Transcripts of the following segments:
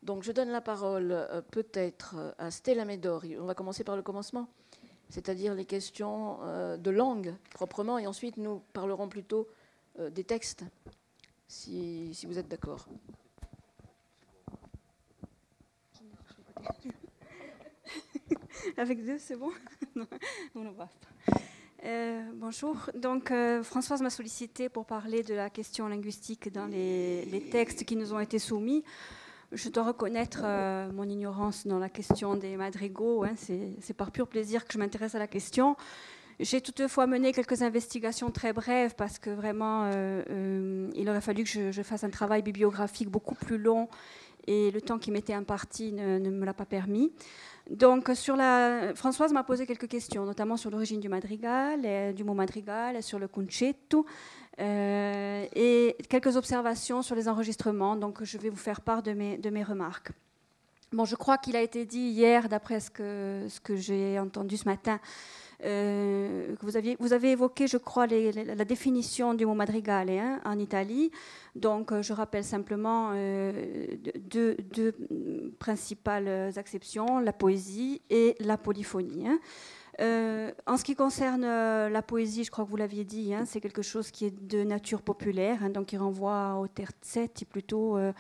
Donc je donne la parole peut-être à Stella Medori. On va commencer par le commencement, c'est-à-dire les questions de langue proprement, et ensuite nous parlerons plutôt des textes, si vous êtes d'accord. Avec deux, c'est bon. Bonjour. Donc, Françoise m'a sollicité pour parler de la question linguistique dans les textes qui nous ont été soumis. Je dois reconnaître mon ignorance dans la question des madrigaux. Hein. C'est par pur plaisir que je m'intéresse à la question. J'ai toutefois mené quelques investigations très brèves parce que vraiment, il aurait fallu que je fasse un travail bibliographique beaucoup plus long et le temps qui m'était imparti ne me l'a pas permis. Donc, Françoise m'a posé quelques questions, notamment sur l'origine du madrigal, du mot madrigal, sur le concetto, et quelques observations sur les enregistrements. Donc, je vais vous faire part de mes remarques. Bon, je crois qu'il a été dit hier, d'après ce que j'ai entendu ce matin, que vous avez évoqué, je crois, la définition du mot madrigale hein, en Italie. Donc, je rappelle simplement deux principales acceptions, la poésie et la polyphonie. Hein. En ce qui concerne la poésie, je crois que vous l'aviez dit, hein, c'est quelque chose qui est de nature populaire, hein, donc qui renvoie au terzetti, plutôt de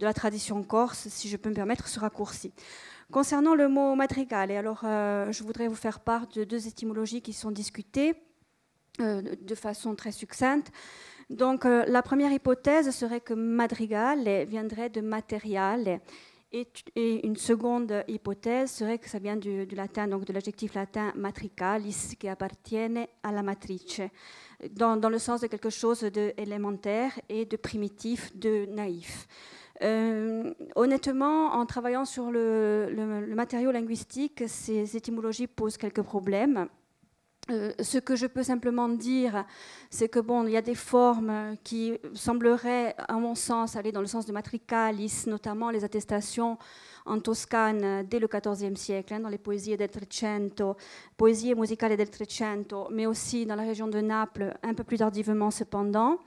la tradition corse, si je peux me permettre ce raccourci. Concernant le mot madrigal, alors je voudrais vous faire part de deux étymologies qui sont discutées de façon très succincte. Donc la première hypothèse serait que madrigal viendrait de materiale, et une seconde hypothèse serait que ça vient du latin, donc de l'adjectif latin matricalis, qui appartiene à la matrice, dans le sens de quelque chose d'élémentaire et de primitif, de naïf. Honnêtement, en travaillant sur le matériau linguistique, ces étymologies posent quelques problèmes. Ce que je peux simplement dire, c'est que bon, il y a des formes qui sembleraient, à mon sens, aller dans le sens de matricalis, notamment les attestations en Toscane dès le XIVe siècle, hein, dans les poésies del Trecento, poésie musicale del Trecento, mais aussi dans la région de Naples, un peu plus tardivement cependant.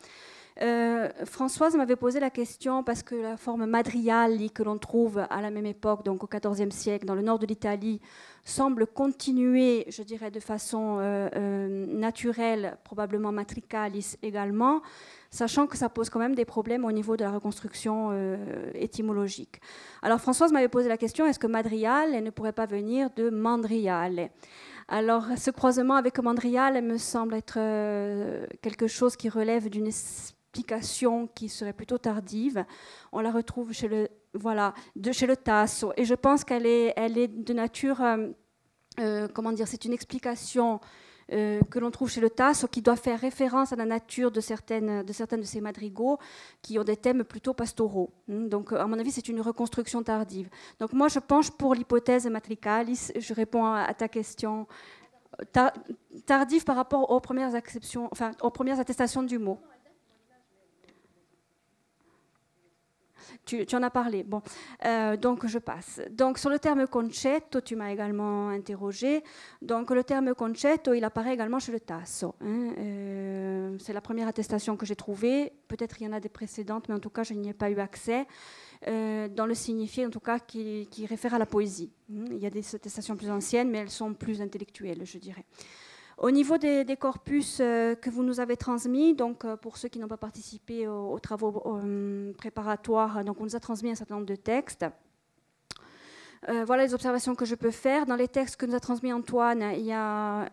Françoise m'avait posé la question parce que la forme madriali que l'on trouve à la même époque, donc au XIVe siècle, dans le nord de l'Italie, semble continuer, je dirais, de façon naturelle, probablement matricalis également, sachant que ça pose quand même des problèmes au niveau de la reconstruction étymologique. Alors Françoise m'avait posé la question, est-ce que madrial ne pourrait pas venir de mandriale ? Alors ce croisement avec mandrial me semble être quelque chose qui relève d'une explication qui serait plutôt tardive. On la retrouve chez le Tasso, et je pense qu'elle est de nature, comment dire, c'est une explication que l'on trouve chez le Tasso, qui doit faire référence à la nature de certaines de ces madrigaux qui ont des thèmes plutôt pastoraux. Donc, à mon avis, c'est une reconstruction tardive. Donc, moi, je penche pour l'hypothèse matricalis. Je réponds à ta question. Tardive par rapport aux premières acceptions, enfin, aux premières attestations du mot. Tu en as parlé. Bon, donc je passe. Donc sur le terme concetto, tu m'as également interrogé. Donc le terme concetto, il apparaît également chez le Tasso. Hein. C'est la première attestation que j'ai trouvée. Peut-être il y en a des précédentes, mais en tout cas, je n'y ai pas eu accès. Dans le signifié, en tout cas, qui réfère à la poésie. Il y a des attestations plus anciennes, mais elles sont plus intellectuelles, je dirais. Au niveau des corpus que vous nous avez transmis, donc pour ceux qui n'ont pas participé aux travaux préparatoires, donc on nous a transmis un certain nombre de textes. Voilà les observations que je peux faire. Dans les textes que nous a transmis Antoine, il y a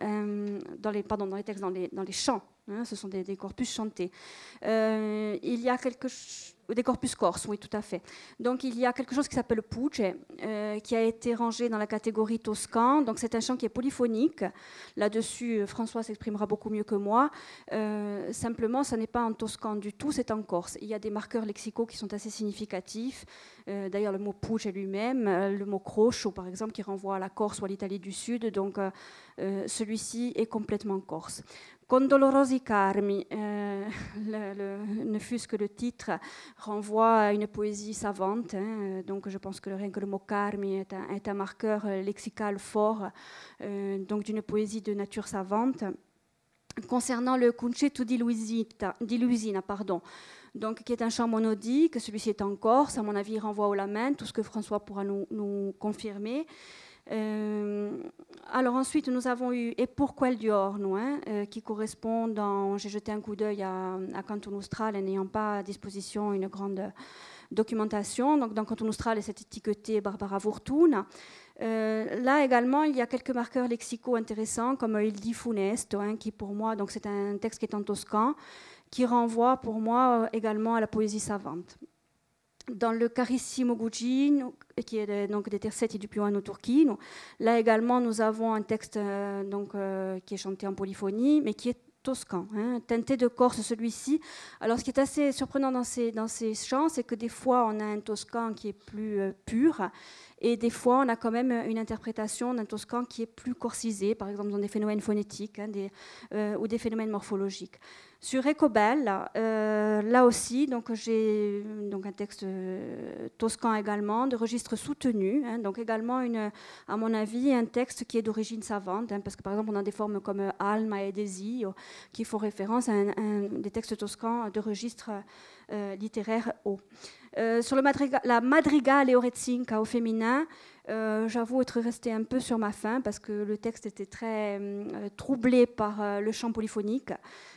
dans les chants, hein, ce sont des corpus chantés. Il y a des corpus corses, oui, tout à fait. Donc, il y a quelque chose qui s'appelle Puce, qui a été rangé dans la catégorie toscan. Donc, c'est un chant qui est polyphonique. Là-dessus, François s'exprimera beaucoup mieux que moi. Simplement, ça n'est pas en toscan du tout, c'est en corse. Il y a des marqueurs lexicaux qui sont assez significatifs. D'ailleurs, le mot Puce lui-même, le mot crocho, par exemple, qui renvoie à la Corse ou à l'Italie du Sud. Donc, celui-ci est complètement corse. Con dolorosi carmi, ne fût-ce que le titre renvoie à une poésie savante, hein, donc je pense que rien que le mot carmi est un marqueur lexical fort, donc d'une poésie de nature savante. concernant le Concetto di Lusina, pardon, donc, qui est un chant monodique. Celui-ci est en corse, à mon avis, il renvoie au lamento, tout ce que François pourra nous confirmer. Alors ensuite, nous avons eu Et pourquoi il Diorno, qui correspond j'ai jeté un coup d'œil à Canton Austral, n'ayant pas à disposition une grande documentation. Donc, dans Canton Austral, c'est étiqueté Barbara Fortuna. Là également, il y a quelques marqueurs lexicaux intéressants, comme Il di Funesto, qui pour moi, donc c'est un texte qui est en toscan, qui renvoie pour moi également à la poésie savante. Dans le Carissimo Gugino, qui est donc des terzetti du più anno turchino, là également nous avons un texte qui est chanté en polyphonie, mais qui est toscan, teinté de corse celui-ci. Alors ce qui est assez surprenant dans ces chants, c'est que des fois on a un toscan qui est plus pur, et des fois on a quand même une interprétation d'un toscan qui est plus corcisé, par exemple dans des phénomènes phonétiques ou des phénomènes morphologiques. Sur Ecobel, là aussi, donc j'ai un texte toscan également, de registre soutenu, donc également, à mon avis, un texte qui est d'origine savante, parce que par exemple, on a des formes comme Alma et Desi, qui font référence à des textes toscans de registre littéraire haut. Sur la Madrigale et Orezinka au féminin, j'avoue être restée un peu sur ma faim parce que le texte était très troublé par le chant polyphonique.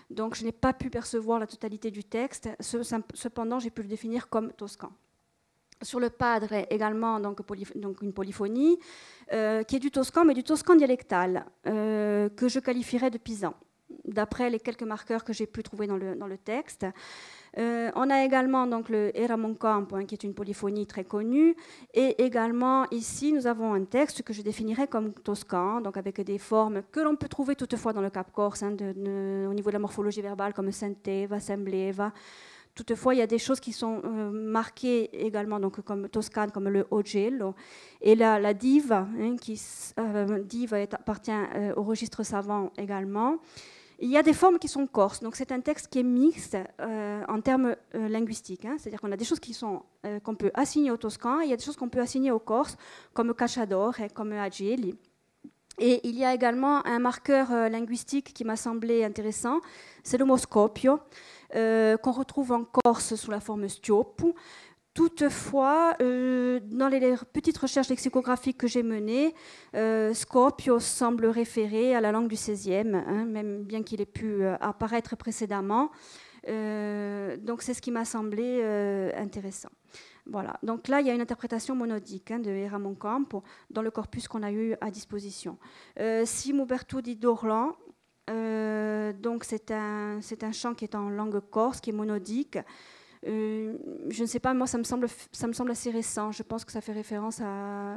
Donc je n'ai pas pu percevoir la totalité du texte. Cependant, j'ai pu le définir comme toscan. Sur le Padre, également donc une polyphonie, qui est du toscan, mais du toscan dialectal, que je qualifierais de pisan, d'après les quelques marqueurs que j'ai pu trouver dans le texte. On a également donc le Era mon campo, qui est une polyphonie très connue, et également ici nous avons un texte que je définirais comme toscan, donc avec des formes que l'on peut trouver toutefois dans le Cap Corse, au niveau de la morphologie verbale, comme senteva, sembleva. Toutefois, il y a des choses qui sont marquées également donc comme toscane, comme le ogello, et la diva, diva appartient au registre savant également. Il y a des formes qui sont corses, donc c'est un texte qui est mixte en termes linguistiques, c'est-à-dire qu'on a des choses qu'on peut assigner au toscan, et il y a des choses qu'on peut assigner au corse, comme cacciador et comme ageli. Et il y a également un marqueur linguistique qui m'a semblé intéressant, c'est le mot scopio, qu'on retrouve en corse sous la forme stiopu. Toutefois, dans les petites recherches lexicographiques que j'ai menées, Scopio semble référer à la langue du XVIe, même bien qu'il ait pu apparaître précédemment. Donc c'est ce qui m'a semblé intéressant. Voilà. Donc là, il y a une interprétation monodique de Era mon campo dans le corpus qu'on a eu à disposition. Simo Bertudi d'Orlan, donc c'est un chant qui est en langue corse, qui est monodique. Je ne sais pas, moi ça me semble assez récent. Je pense que ça fait référence à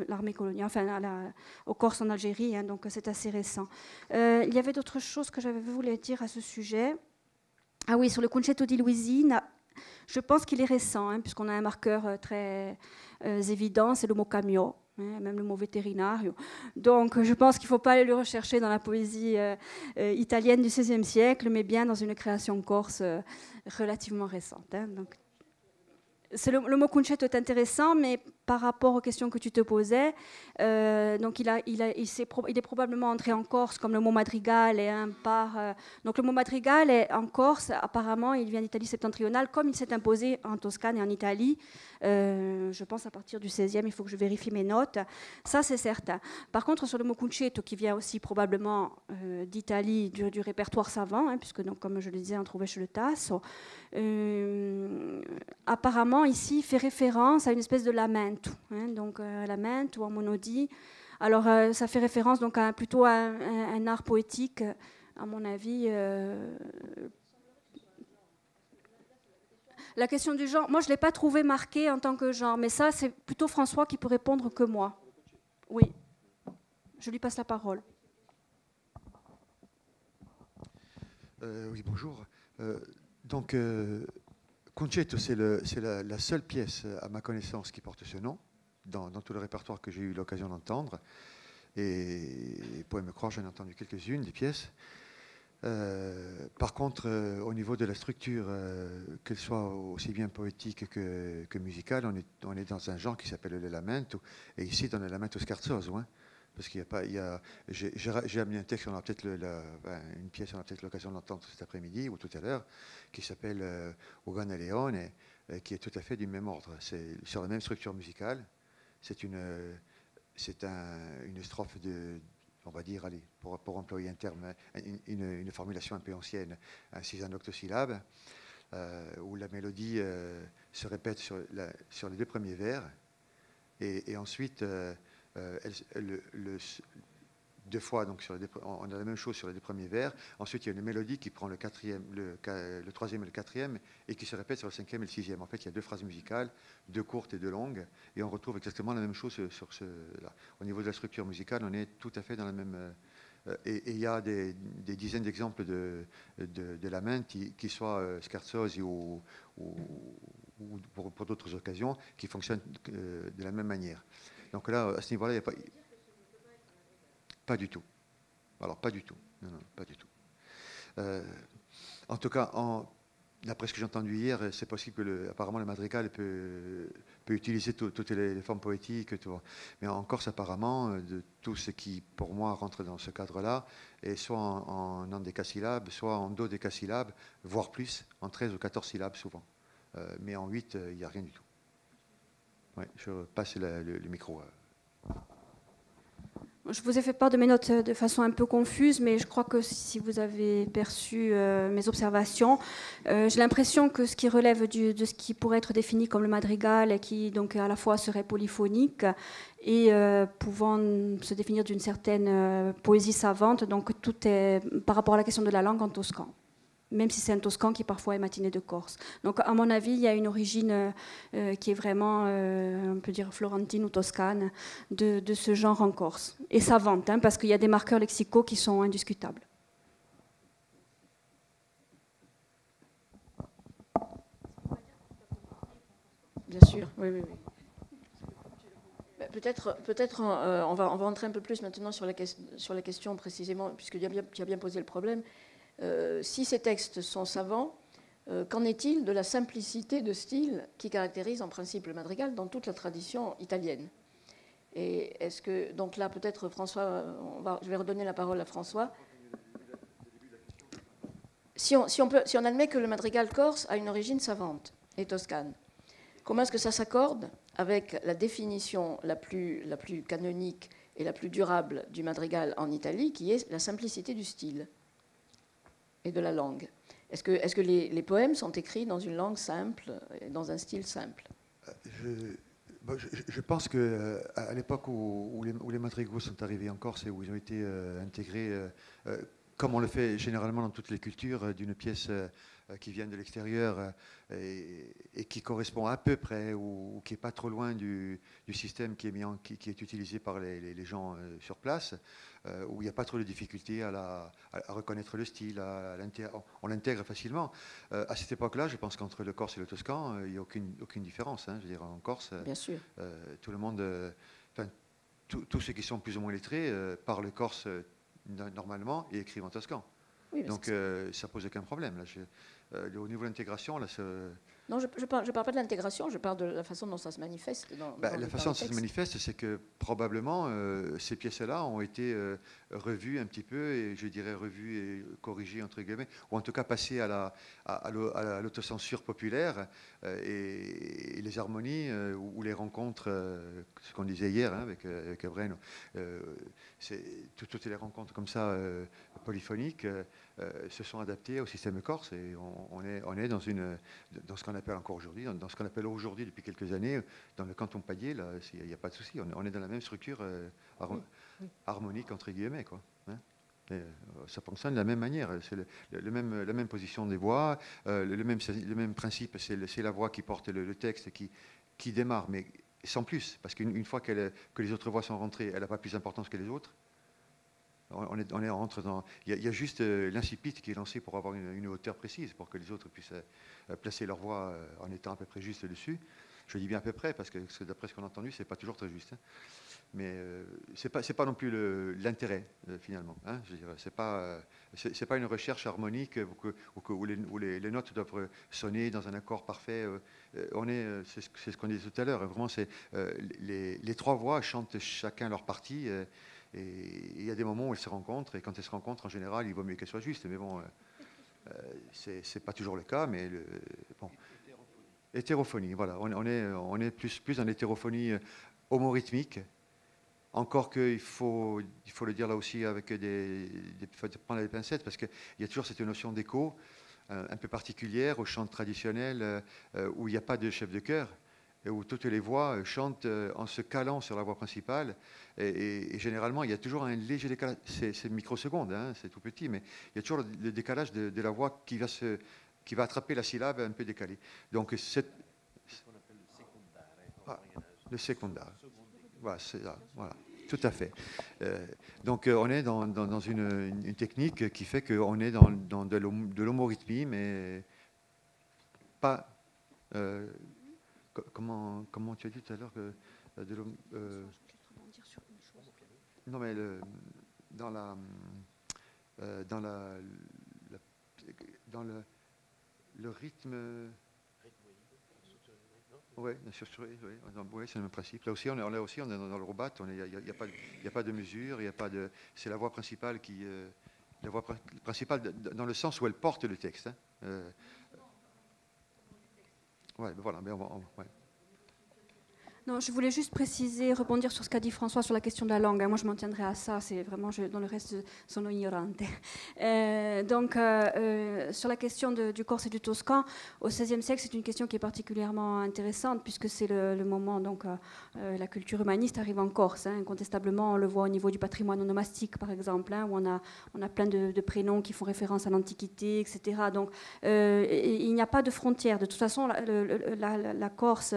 l'armée coloniale, enfin aux Corses en Algérie, donc c'est assez récent. Il y avait d'autres choses que j'avais voulu dire à ce sujet. Ah oui, sur le Concetto di Lusina, je pense qu'il est récent, puisqu'on a un marqueur très évident, c'est le mot camio. Même le mot vétérinaire. Donc, je pense qu'il ne faut pas aller le rechercher dans la poésie italienne du XVIe siècle, mais bien dans une création corse relativement récente. Donc, le mot concetto est intéressant, mais par rapport aux questions que tu te posais, donc il est probablement entré en Corse comme le mot madrigal et donc le mot madrigal est en Corse, apparemment il vient d'Italie septentrionale, comme il s'est imposé en Toscane et en Italie, je pense à partir du XVIe, il faut que je vérifie mes notes, ça c'est certain. Par contre sur le mot concetto, qui vient aussi probablement d'Italie, du répertoire savant, puisque donc, comme je le disais, on trouvait chez le Tasso, apparemment ici il fait référence à une espèce de lamento, donc lamento ou en monodie. Alors ça fait référence donc plutôt à un art poétique, à mon avis. La question du genre, moi je ne l'ai pas trouvé marquée en tant que genre, mais ça c'est plutôt François qui peut répondre que moi. Oui, je lui passe la parole. Oui, bonjour. Donc, Concetto, c'est la seule pièce, à ma connaissance, qui porte ce nom, dans tout le répertoire que j'ai eu l'occasion d'entendre. Et vous pouvez me croire, j'en ai entendu quelques-unes des pièces. Par contre, au niveau de la structure, qu'elle soit aussi bien poétique que musicale, on est dans un genre qui s'appelle le lamento, et ici dans le lamento scherzoso. Parce qu'il y a pas, j'ai amené un texte, on aura peut-être une pièce, on aura peut-être l'occasion d'entendre cet après-midi ou tout à l'heure, qui s'appelle Ogan e Leone, qui est tout à fait du même ordre. C'est sur la même structure musicale. C'est une strophe de, on va dire, allez, pour employer un terme, une formulation un peu ancienne, un 6 octosyllabes, où la mélodie se répète sur les 2 premiers vers, et ensuite, 2 fois, donc on a la même chose sur les 2 premiers vers. Ensuite, il y a une mélodie qui prend le 4e, le 3e et le 4e, et qui se répète sur le 5e et le 6e. En fait, il y a 2 phrases musicales, 2 courtes et 2 longues, et on retrouve exactement la même chose sur là. Au niveau de la structure musicale, on est tout à fait dans la même... et il y a des dizaines d'exemples de lamenti, qui soient scherzosi ou pour d'autres occasions, qui fonctionnent de la même manière. Donc là, à ce niveau-là, il n'y a pas... Pas du tout. Alors, pas du tout. Non, pas du tout. En tout cas, d'après ce que j'ai entendu hier, c'est possible que apparemment le madrigal peut utiliser toutes les formes poétiques. Tout. Mais en Corse, apparemment, de tout ce qui, pour moi, rentre dans ce cadre-là, est soit en endécasyllabe, soit en dodécasyllabe, voire plus, en 13 ou 14 syllabes souvent. Mais en 8, il n'y a rien du tout. Ouais, je passe le micro. Je vous ai fait part de mes notes de façon un peu confuse, mais je crois que si vous avez perçu mes observations, j'ai l'impression que ce qui relève de ce qui pourrait être défini comme le madrigal, et qui donc à la fois serait polyphonique et pouvant se définir d'une certaine poésie savante, donc tout est par rapport à la question de la langue en toscan, même si c'est un toscan qui parfois est matiné de Corse. Donc à mon avis, il y a une origine qui est vraiment, on peut dire, florentine ou toscane de ce genre en Corse. Et savante, hein, parce qu'il y a des marqueurs lexicaux qui sont indiscutables. Bien sûr, oui. Peut-être on va rentrer un peu plus maintenant sur la question précisément, puisque tu as bien posé le problème. Si ces textes sont savants, qu'en est-il de la simplicité de style qui caractérise en principe le madrigal dans toute la tradition italienne? Et est-ce que, donc là peut-être François, je vais redonner la parole à François. Si on admet que le madrigal corse a une origine savante et toscane, comment est-ce que ça s'accorde avec la définition la plus canonique et la plus durable du madrigal en Italie, qui est la simplicité du style et de la langue? Est-ce que les poèmes sont écrits dans une langue simple et dans un style simple? Je pense qu'à l'époque où les madrigaux sont arrivés en Corse et où ils ont été intégrés, comme on le fait généralement dans toutes les cultures, d'une pièce qui vient de l'extérieur et qui correspond à peu près ou qui n'est pas trop loin du système qui est utilisé par les gens sur place, où il n'y a pas trop de difficultés à reconnaître le style, on l'intègre facilement. À cette époque-là, je pense qu'entre le corse et le toscan, il n'y a aucune différence. Hein. Je veux dire, en Corse, bien sûr, tout le monde, tous ceux qui sont plus ou moins lettrés parlent corse normalement et écrivent en toscan. Oui, donc ça pose aucun problème. Là, au niveau de l'intégration, là, non, je ne parle pas de l'intégration, je parle de la façon dont ça se manifeste. La façon dont ça se manifeste, c'est que probablement ces pièces-là ont été revues un petit peu, et je dirais revues et corrigées, entre guillemets, ou en tout cas passées à l'autocensure populaire, et les harmonies ou les rencontres, ce qu'on disait hier hein, avec Breno, toutes les rencontres comme ça polyphoniques se sont adaptées au système corse, et on est dans ce qu'on appelle encore aujourd'hui, dans ce qu'on appelle aujourd'hui depuis quelques années, dans le canton Padier, là, il n'y a pas de souci, on est dans la même structure harmonique, entre guillemets, quoi. Hein, ça fonctionne de la même manière, c'est la même position des voix, le même principe, c'est la voix qui porte le texte qui démarre, mais sans plus, parce qu'une fois que les autres voix sont rentrées, elle n'a pas plus d'importance que les autres. On rentre dans. Il y a juste l'incipit qui est lancé pour avoir une hauteur précise, pour que les autres puissent placer leur voix en étant à peu près juste dessus. Je dis bien à peu près, parce que d'après ce qu'on a entendu, c'est pas toujours très juste. Hein. Mais c'est pas non plus l'intérêt finalement. Hein. Je veux dire, c'est pas une recherche harmonique où les notes doivent sonner dans un accord parfait. C'est ce qu'on disait tout à l'heure. Vraiment, c'est les trois voix chantent chacun leur partie. Et il y a des moments où elles se rencontrent, et quand elles se rencontrent, en général, il vaut mieux qu'elles soient justes. Mais bon, c'est pas toujours le cas, mais bon. Hétérophonie, voilà. On est plus en hétérophonie homorythmique. Encore qu'il faut le dire là aussi avec faut prendre les pincettes, parce qu'il y a toujours cette notion d'écho un peu particulière au chant traditionnel où il n'y a pas de chef de chœur, et où toutes les voix chantent en se calant sur la voix principale. Et généralement, il y a toujours un léger décalage. C'est microsecondes, hein, c'est tout petit, mais il y a toujours le décalage de la voix qui va attraper la syllabe un peu décalée. Donc, c'est ce qu'on appelle le secondaire. Voilà, c'est ça, voilà. Tout à fait. Donc, on est dans une technique qui fait qu'on est dans de l'homorythmie, mais pas... comment tu as dit tout à l'heure que non, mais dans le rythme... Oui, c'est le même principe. Là aussi, on est dans le robat. Il n'y a pas de mesure, il y a pas de. C'est la voix principale la voix principale dans le sens où elle porte le texte. Hein. Ouais, voilà. Mais ouais. Non, je voulais juste préciser, rebondir sur ce qu'a dit François sur la question de la langue. Moi, je m'en tiendrai à ça. C'est vraiment, dans le reste, sono ignorante. Donc, sur la question du corse et du toscan, au XVIe siècle, c'est une question qui est particulièrement intéressante puisque c'est le moment, donc, la culture humaniste arrive en Corse. Hein, incontestablement, on le voit au niveau du patrimoine onomastique, par exemple, hein, où on a plein de prénoms qui font référence à l'Antiquité, etc. Donc, il n'y a pas de frontières. De toute façon, la Corse...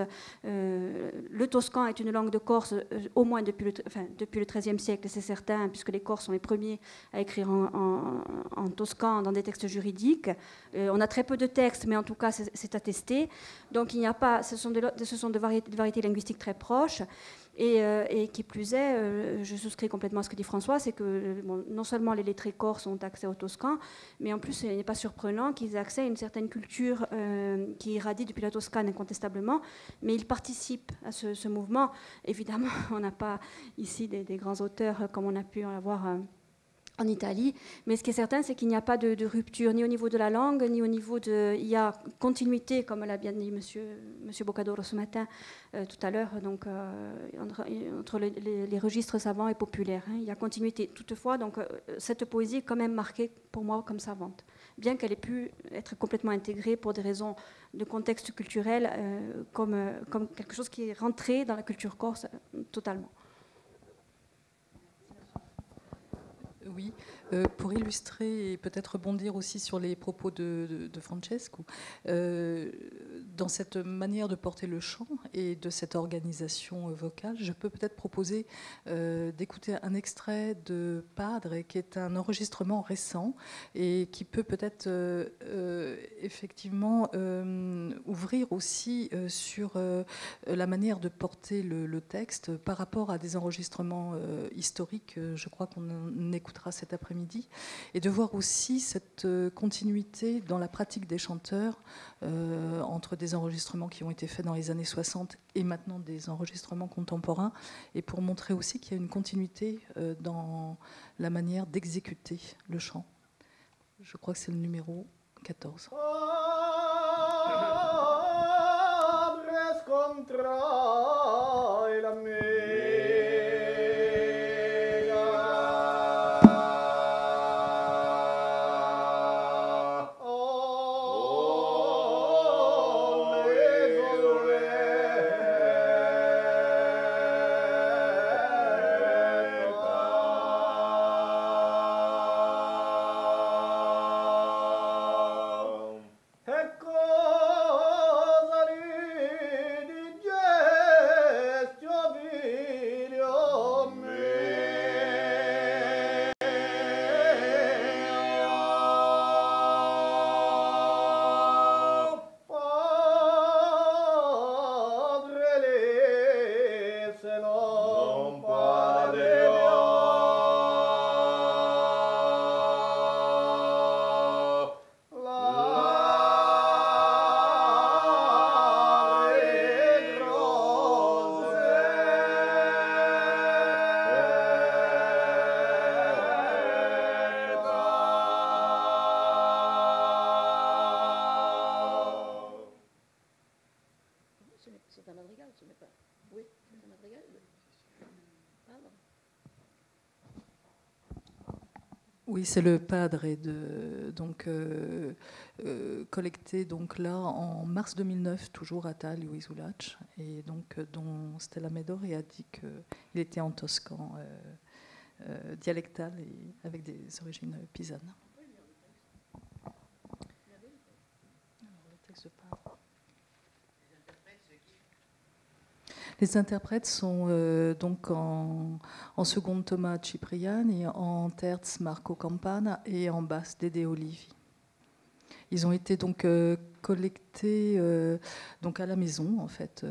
le toscan est une langue de Corse au moins depuis le XIIIe siècle, c'est certain, puisque les Corses sont les premiers à écrire en toscan dans des textes juridiques. On a très peu de textes, mais en tout cas, c'est attesté. Donc, il n'y a pas, ce sont des variétés linguistiques très proches. Et qui plus est, je souscris complètement à ce que dit François, c'est que non seulement les lettrés corses ont accès au toscan, mais en plus, il n'est pas surprenant qu'ils aient accès à une certaine culture qui irradie depuis la Toscane incontestablement, mais ils participent à ce mouvement. Évidemment, on n'a pas ici des grands auteurs comme on a pu en avoir en Italie, mais ce qui est certain, c'est qu'il n'y a pas de rupture ni au niveau de la langue, ni au niveau de... Il y a continuité, comme l'a bien dit monsieur Boccadoro ce matin, tout à l'heure, donc, entre les registres savants et populaires. Hein, il y a continuité. Toutefois, donc, cette poésie est quand même marquée pour moi comme savante, bien qu'elle ait pu être complètement intégrée pour des raisons de contexte culturel, comme quelque chose qui est rentré dans la culture corse totalement. Oui, pour illustrer et peut-être rebondir aussi sur les propos de Francesco, dans cette manière de porter le chant et de cette organisation vocale, je peux peut-être proposer d'écouter un extrait de Padre, qui est un enregistrement récent et qui peut peut-être effectivement ouvrir aussi sur la manière de porter le texte par rapport à des enregistrements historiques. Je crois qu'on écoutera cet après-midi, et de voir aussi cette continuité dans la pratique des chanteurs entre des enregistrements qui ont été faits dans les années 60 et maintenant des enregistrements contemporains, et pour montrer aussi qu'il y a une continuité dans la manière d'exécuter le chant. Je crois que c'est le numéro 14. Oui, c'est le padre collecté donc là en mars 2009, toujours à Tali ou Isulach, et donc dont Stella Medori a dit qu'il était en toscan dialectal et avec des origines pisanes. Les interprètes sont donc en seconde Thomas Cipriani, en terce Marco Campana et en basse Dédé Olivi. Ils ont été donc collectés donc à la maison en fait,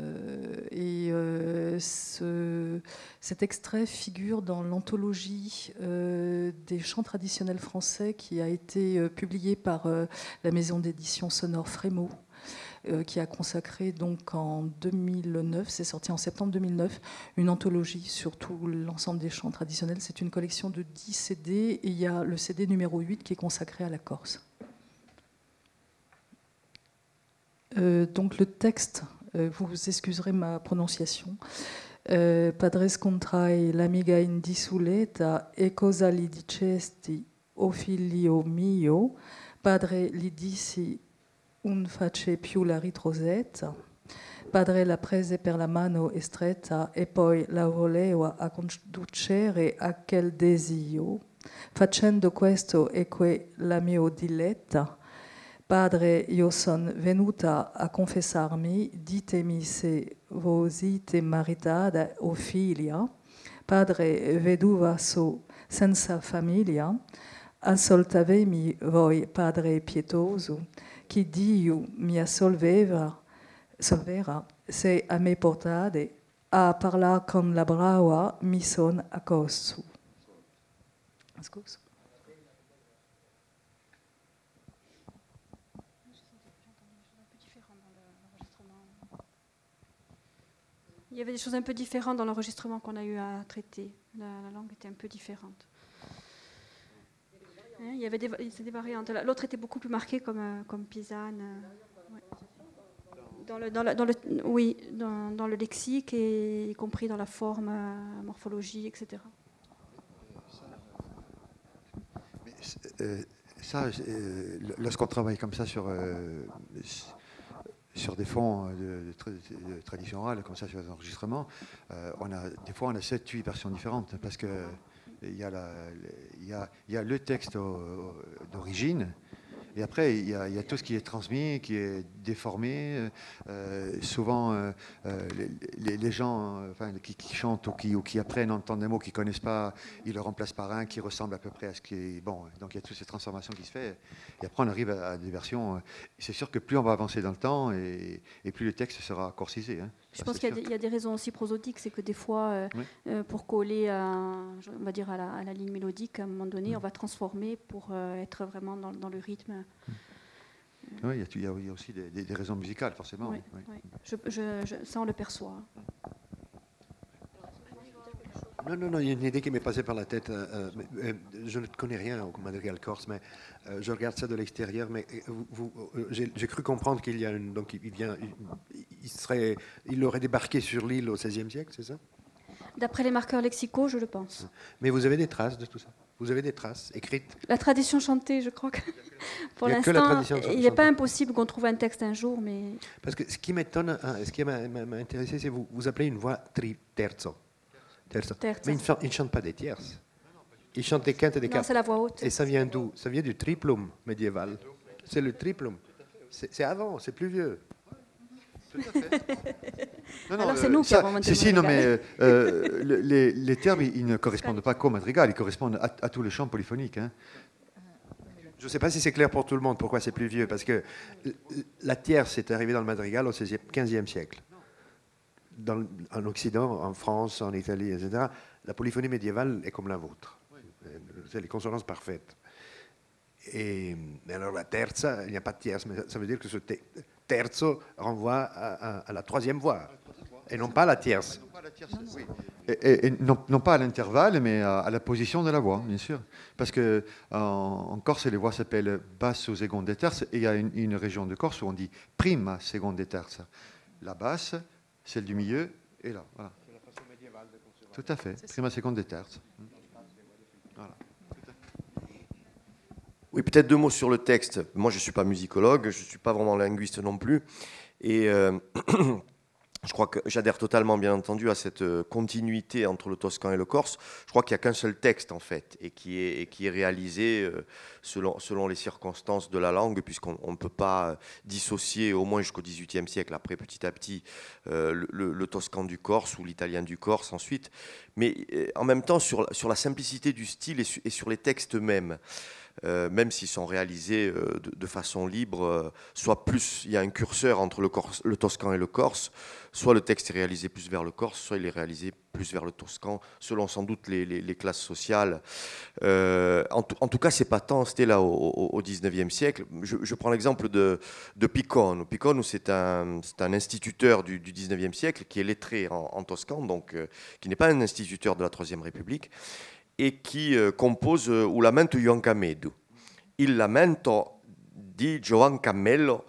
cet extrait figure dans l'anthologie des chants traditionnels français qui a été publiée par la maison d'édition sonore Frémaux, qui a consacré donc en 2009, c'est sorti en septembre 2009, une anthologie sur tout l'ensemble des chants traditionnels. C'est une collection de 10 CD et il y a le CD numéro 8 qui est consacré à la Corse. Donc le texte, vous excuserez ma prononciation. Padres contrae l'amiga indisuleta e cosa li dicesti o figlio mio, padre li dissi un face più la ritrosetta, padre la prese per la mano stretta e poi la voleva a conducere a quel desio, facendo questo e quella mio diletta. Padre, io son venuta a confessarmi, ditemi se voi siete maritata o figlia. Padre, veduva so senza famiglia, assoltavemi voi, Padre pietoso, che Dio mi solvera, se a me portate a parlare con la brava mi son accorso. Il y avait des choses un peu différentes dans l'enregistrement qu'on a eu à traiter. La langue était un peu différente. Il y avait des variantes. L'autre était beaucoup plus marquée comme pisane. Ouais. Dans le lexique, et y compris dans la forme, morphologie, etc. Lorsqu'on travaille comme ça sur des fonds de tradition orale, comme ça sur les enregistrements, des fois on a 7-8 versions différentes, parce que il y a le texte d'origine, et après il y a tout ce qui est transmis, qui est déformé. Souvent les gens qui chantent ou qui apprennent à entendre des mots qu'ils ne connaissent pas, ils le remplacent par un qui ressemble à peu près à ce qui est bon. Donc il y a toutes ces transformations qui se font, et après on arrive à des versions. C'est sûr que plus on va avancer dans le temps, et plus le texte sera courcisé. Je pense qu'il y a des raisons aussi prosodiques, c'est que des fois, pour coller on va dire à la ligne mélodique, à un moment donné, on va transformer pour être vraiment dans le rythme. Oui, il y a aussi des raisons musicales, forcément. Oui. Ça, on le perçoit. Non, il y a une idée qui m'est passée par la tête. Je ne connais rien au madrigal corse, mais je regarde ça de l'extérieur. Mais j'ai cru comprendre qu'il y a donc il aurait débarqué sur l'île au XVIe siècle, c'est ça? D'après les marqueurs lexicaux, je le pense. Mais vous avez des traces de tout ça? Vous avez des traces écrites? La tradition chantée, je crois que pour l'instant, il n'est pas impossible qu'on trouve un texte un jour, mais... Parce que ce qui m'étonne, ce qui m'a intéressé, c'est vous appelez une voix terzo. Mais il ne chante pas des tierces. Il chante des quintes et des quatres. Non, c'est la voix haute. Et ça vient d'où? Ça vient du triplum médiéval. C'est le triplum. C'est avant, c'est plus vieux. Tout à fait. Alors c'est nous qui avons inventé le madrigal. Les termes, ils ne correspondent pas qu'au madrigal, ils correspondent à tous les chants polyphoniques. Je ne sais pas si c'est clair pour tout le monde pourquoi c'est plus vieux, parce que la tierce est arrivée dans le madrigal au XVe siècle. En Occident, en France, en Italie, etc., la polyphonie médiévale est comme la vôtre. C'est les consonances parfaites. Et alors la terza, il n'y a pas de tierce, mais ça veut dire que ce terzo renvoie à la troisième voix, et non pas à la tierce. Et non pas à l'intervalle, mais à la position de la voix, bien sûr. Parce qu'en Corse, les voix s'appellent basso, seconde et terce, et il y a une région de Corse où on dit prima, seconde et terce. La basse, celle du milieu, et là. Voilà. C'est la façon médiévale de consonance. Tout à fait, prima, seconde et terce. Voilà. Oui, peut-être 2 mots sur le texte. Moi, je ne suis pas musicologue, je ne suis pas vraiment linguiste non plus. Et je crois que j'adhère totalement, bien entendu, à cette continuité entre le toscan et le corse. Je crois qu'il n'y a qu'un seul texte, en fait, et qui est réalisé selon les circonstances de la langue, puisqu'on ne peut pas dissocier, au moins jusqu'au XVIIIe siècle, après petit à petit, le toscan du corse ou l'italien du corse ensuite. Mais en même temps, sur la simplicité du style et sur les textes mêmes. Même s'ils sont réalisés de façon libre, soit plus il y a un curseur entre le toscan et le corse, soit le texte est réalisé plus vers le corse, soit il est réalisé plus vers le toscan, selon sans doute les classes sociales. En tout cas, c'est pas tant, c'était là au XIXe siècle. Je prends l'exemple de Picone. Picone, c'est un instituteur du XIXe siècle qui est lettré en toscan, donc qui n'est pas un instituteur de la Troisième République, e qui compose Un lamento Juan Camedo. Il lamento di Juan Camello.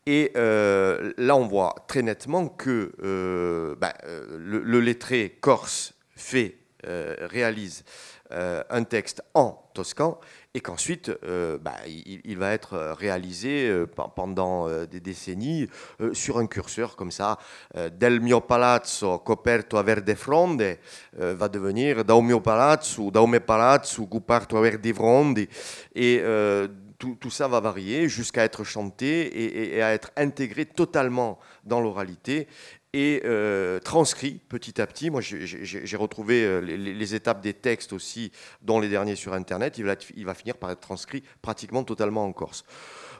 Et là, on voit très nettement que le lettré corse réalise un texte en toscan et qu'ensuite, il va être réalisé pendant des décennies sur un curseur comme ça. Del mio palazzo coperto a verde fronde va devenir dal mio palazzo, dal mio palazzo coperto a verde fronde. Et tout ça va varier jusqu'à être chanté et à être intégré totalement dans l'oralité et transcrit petit à petit. Moi, j'ai retrouvé les étapes des textes aussi, dont les derniers sur Internet. Il va finir par être transcrit pratiquement totalement en corse.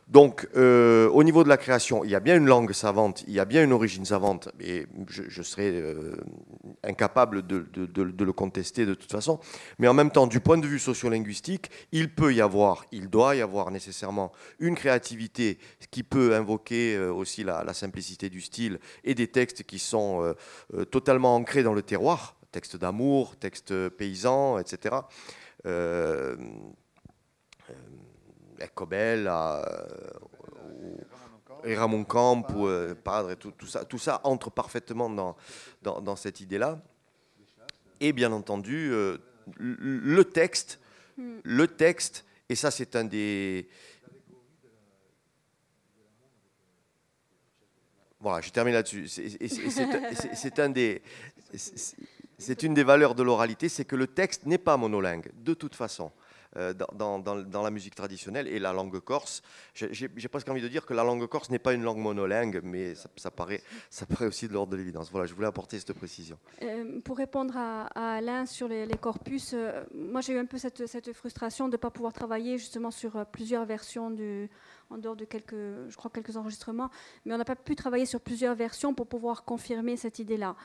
Donc, au niveau de la création, il y a bien une langue savante, il y a bien une origine savante, et je serais incapable de le contester de toute façon. Mais en même temps, du point de vue sociolinguistique, il doit y avoir nécessairement une créativité qui peut invoquer aussi la simplicité du style et des textes qui sont totalement ancrés dans le terroir, textes d'amour, textes paysans, etc. Ecco Bella, et Ramon Camp, ou Padre, tout ça entre parfaitement dans cette idée-là. Et bien entendu, le texte, et ça c'est un des... Voilà, je termine là-dessus. C'est une des valeurs de l'oralité, c'est que le texte n'est pas monolingue, de toute façon. Dans la musique traditionnelle et la langue corse. J'ai presque envie de dire que la langue corse n'est pas une langue monolingue, mais ça paraît aussi de l'ordre de l'évidence. Voilà, je voulais apporter cette précision. Pour répondre à Alain sur les corpus, moi j'ai eu un peu cette frustration de ne pas pouvoir travailler justement sur plusieurs versions en dehors de quelques enregistrements, mais on n'a pas pu travailler sur plusieurs versions pour pouvoir confirmer cette idée-là.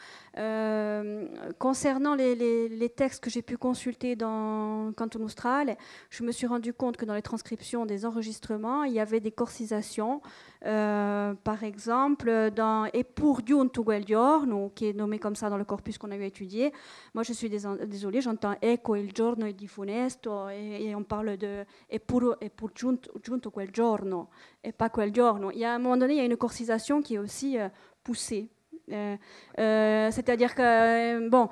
Concernant les textes que j'ai pu consulter dans Canton Austral, je me suis rendu compte que dans les transcriptions des enregistrements, il y avait des corsisations. Par exemple, dans E pur giunto quel giorno, qui est nommé comme ça dans le corpus qu'on a eu à étudier, moi je suis désolée, j'entends Ecco il giorno è di funesto, et on parle de E pur giunto quel giorno, et pas quel giorno. Il y a un moment donné, il y a une corcisation qui est aussi poussée. C'est-à-dire que, bon,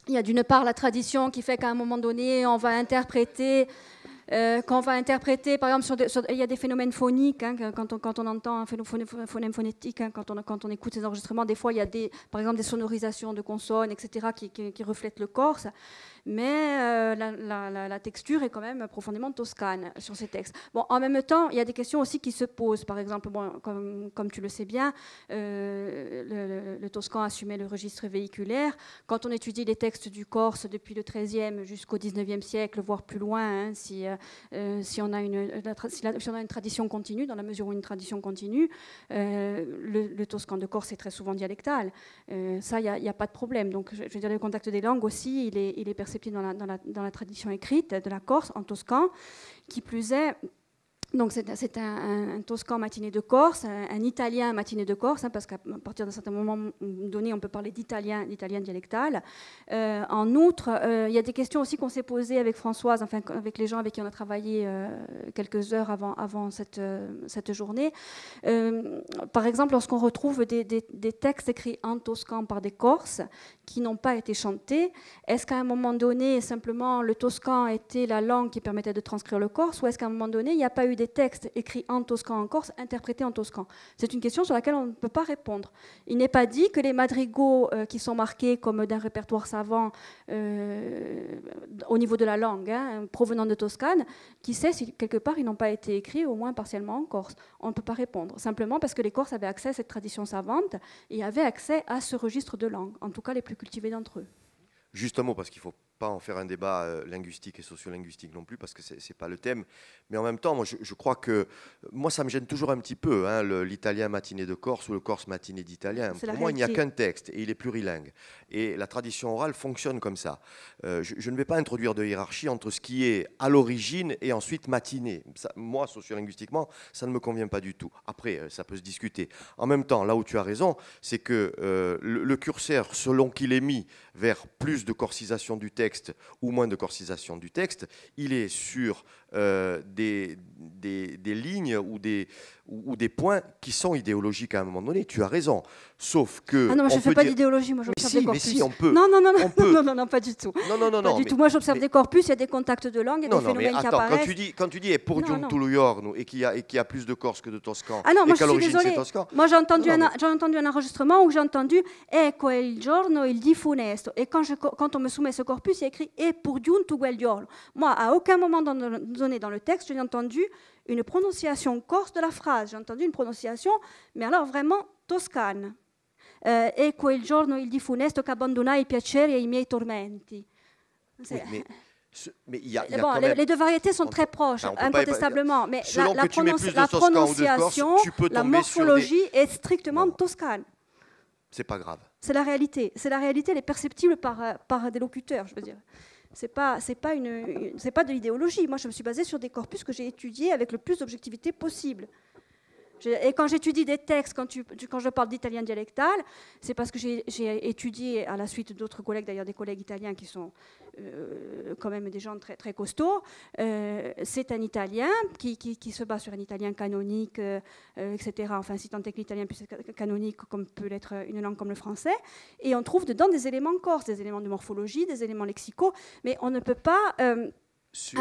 il y a d'une part la tradition qui fait qu'à un moment donné, on va interpréter... quand on va interpréter, par exemple, il y a des phénomènes phoniques, hein, quand on entend un phonème phonétique, hein, quand on écoute ces enregistrements, des fois il y a par exemple des sonorisations de consonnes, etc., qui reflètent le corse, mais la texture est quand même profondément toscane sur ces textes. Bon, en même temps, il y a des questions aussi qui se posent. Par exemple, bon, comme tu le sais bien, le toscan assumait le registre véhiculaire. Quand on étudie les textes du corse depuis le XIIIe jusqu'au XIXe siècle, voire plus loin, hein, si on a une tradition continue, dans la mesure où une tradition continue, le toscan de Corse est très souvent dialectal. Ça, il n'y a pas de problème. Donc, je veux dire, le contact des langues aussi, il est perceptible dans la tradition écrite de la Corse, en toscan. Qui plus est, Donc c'est un toscan matinée de Corse, un italien matinée de Corse, hein, parce qu'à partir d'un certain moment donné, on peut parler d'italien dialectal. En outre, il y a des questions aussi qu'on s'est posées avec Françoise, enfin avec les gens avec qui on a travaillé quelques heures avant cette journée. Par exemple, lorsqu'on retrouve des textes écrits en toscan par des Corses qui n'ont pas été chantés, est-ce qu'à un moment donné, simplement, le toscan était la langue qui permettait de transcrire le corse, ou est-ce qu'à un moment donné, il n'y a pas eu des textes écrits en toscan en corse, interprétés en toscan? C'est une question sur laquelle on ne peut pas répondre. Il n'est pas dit que les madrigaux qui sont marqués comme d'un répertoire savant au niveau de la langue, hein, provenant de Toscane, qui sait si quelque part ils n'ont pas été écrits, au moins partiellement en corse. On ne peut pas répondre, simplement parce que les Corses avaient accès à cette tradition savante et avaient accès à ce registre de langue, en tout cas les plus cultivés d'entre eux. Juste un mot, parce qu'il ne faut pas en faire un débat linguistique et sociolinguistique non plus, parce que ce n'est pas le thème. Mais en même temps, moi, je crois que moi, ça me gêne toujours un petit peu, hein, l'italien matiné de Corse ou le Corse matiné d'italien. Pour moi, il n'y a qu'un texte et il est plurilingue. Et la tradition orale fonctionne comme ça. Je ne vais pas introduire de hiérarchie entre ce qui est à l'origine et ensuite matiné. Ça, moi, sociolinguistiquement, ça ne me convient pas du tout. Après, ça peut se discuter. En même temps, là où tu as raison, c'est que le curseur, selon qu'il est mis vers plus de corcisation du texte ou moins de corcisation du texte, il est sur des lignes ou des points qui sont idéologiques à un moment donné. Tu as raison. Sauf que... Ah non, moi, je ne fais pas d'idéologie, moi j'observe des corpus. Mais si, on peut. Non, pas du tout. Non, du tout. Moi j'observe des corpus, il y a des contacts de langue, il y a des phénomènes qui apparaissent. Quand tu dis et pour Giuntulu Iorno et qu'il y a plus de Corse que de Toscan, ah non, moi et qu'à l'origine c'est Toscan. Moi j'ai entendu un enregistrement où j'ai entendu Ecco il giorno il di funesto. Et quand on me soumet ce corpus, il y a écrit et pour Giuntu quel giorno. Moi, à aucun moment donné dans le texte, je n'ai entendu une prononciation corse de la phrase. J'ai entendu une prononciation, mais alors vraiment toscane. E quel giorno il di funesto che abbandonai i piaceri e i miei tormenti. Oui, mais il y a bon, quand même... les deux variétés sont très proches, incontestablement. Mais la prononciation, la morphologie est strictement toscane. C'est pas grave. C'est la réalité. C'est la réalité, elle est perceptible par des locuteurs, je veux dire. C'est pas de l'idéologie. Moi, je me suis basée sur des corpus que j'ai étudiés avec le plus d'objectivité possible. Et quand j'étudie des textes, quand je parle d'italien dialectal, c'est parce que j'ai étudié, à la suite d'autres collègues, d'ailleurs des collègues italiens qui sont quand même des gens très, très costauds, c'est un italien qui se base sur un italien canonique, etc. Enfin, si tant est que l'italien puisse être canonique, comme peut l'être une langue comme le français. Et on trouve dedans des éléments corses, des éléments de morphologie, des éléments lexicaux, mais on ne peut pas, à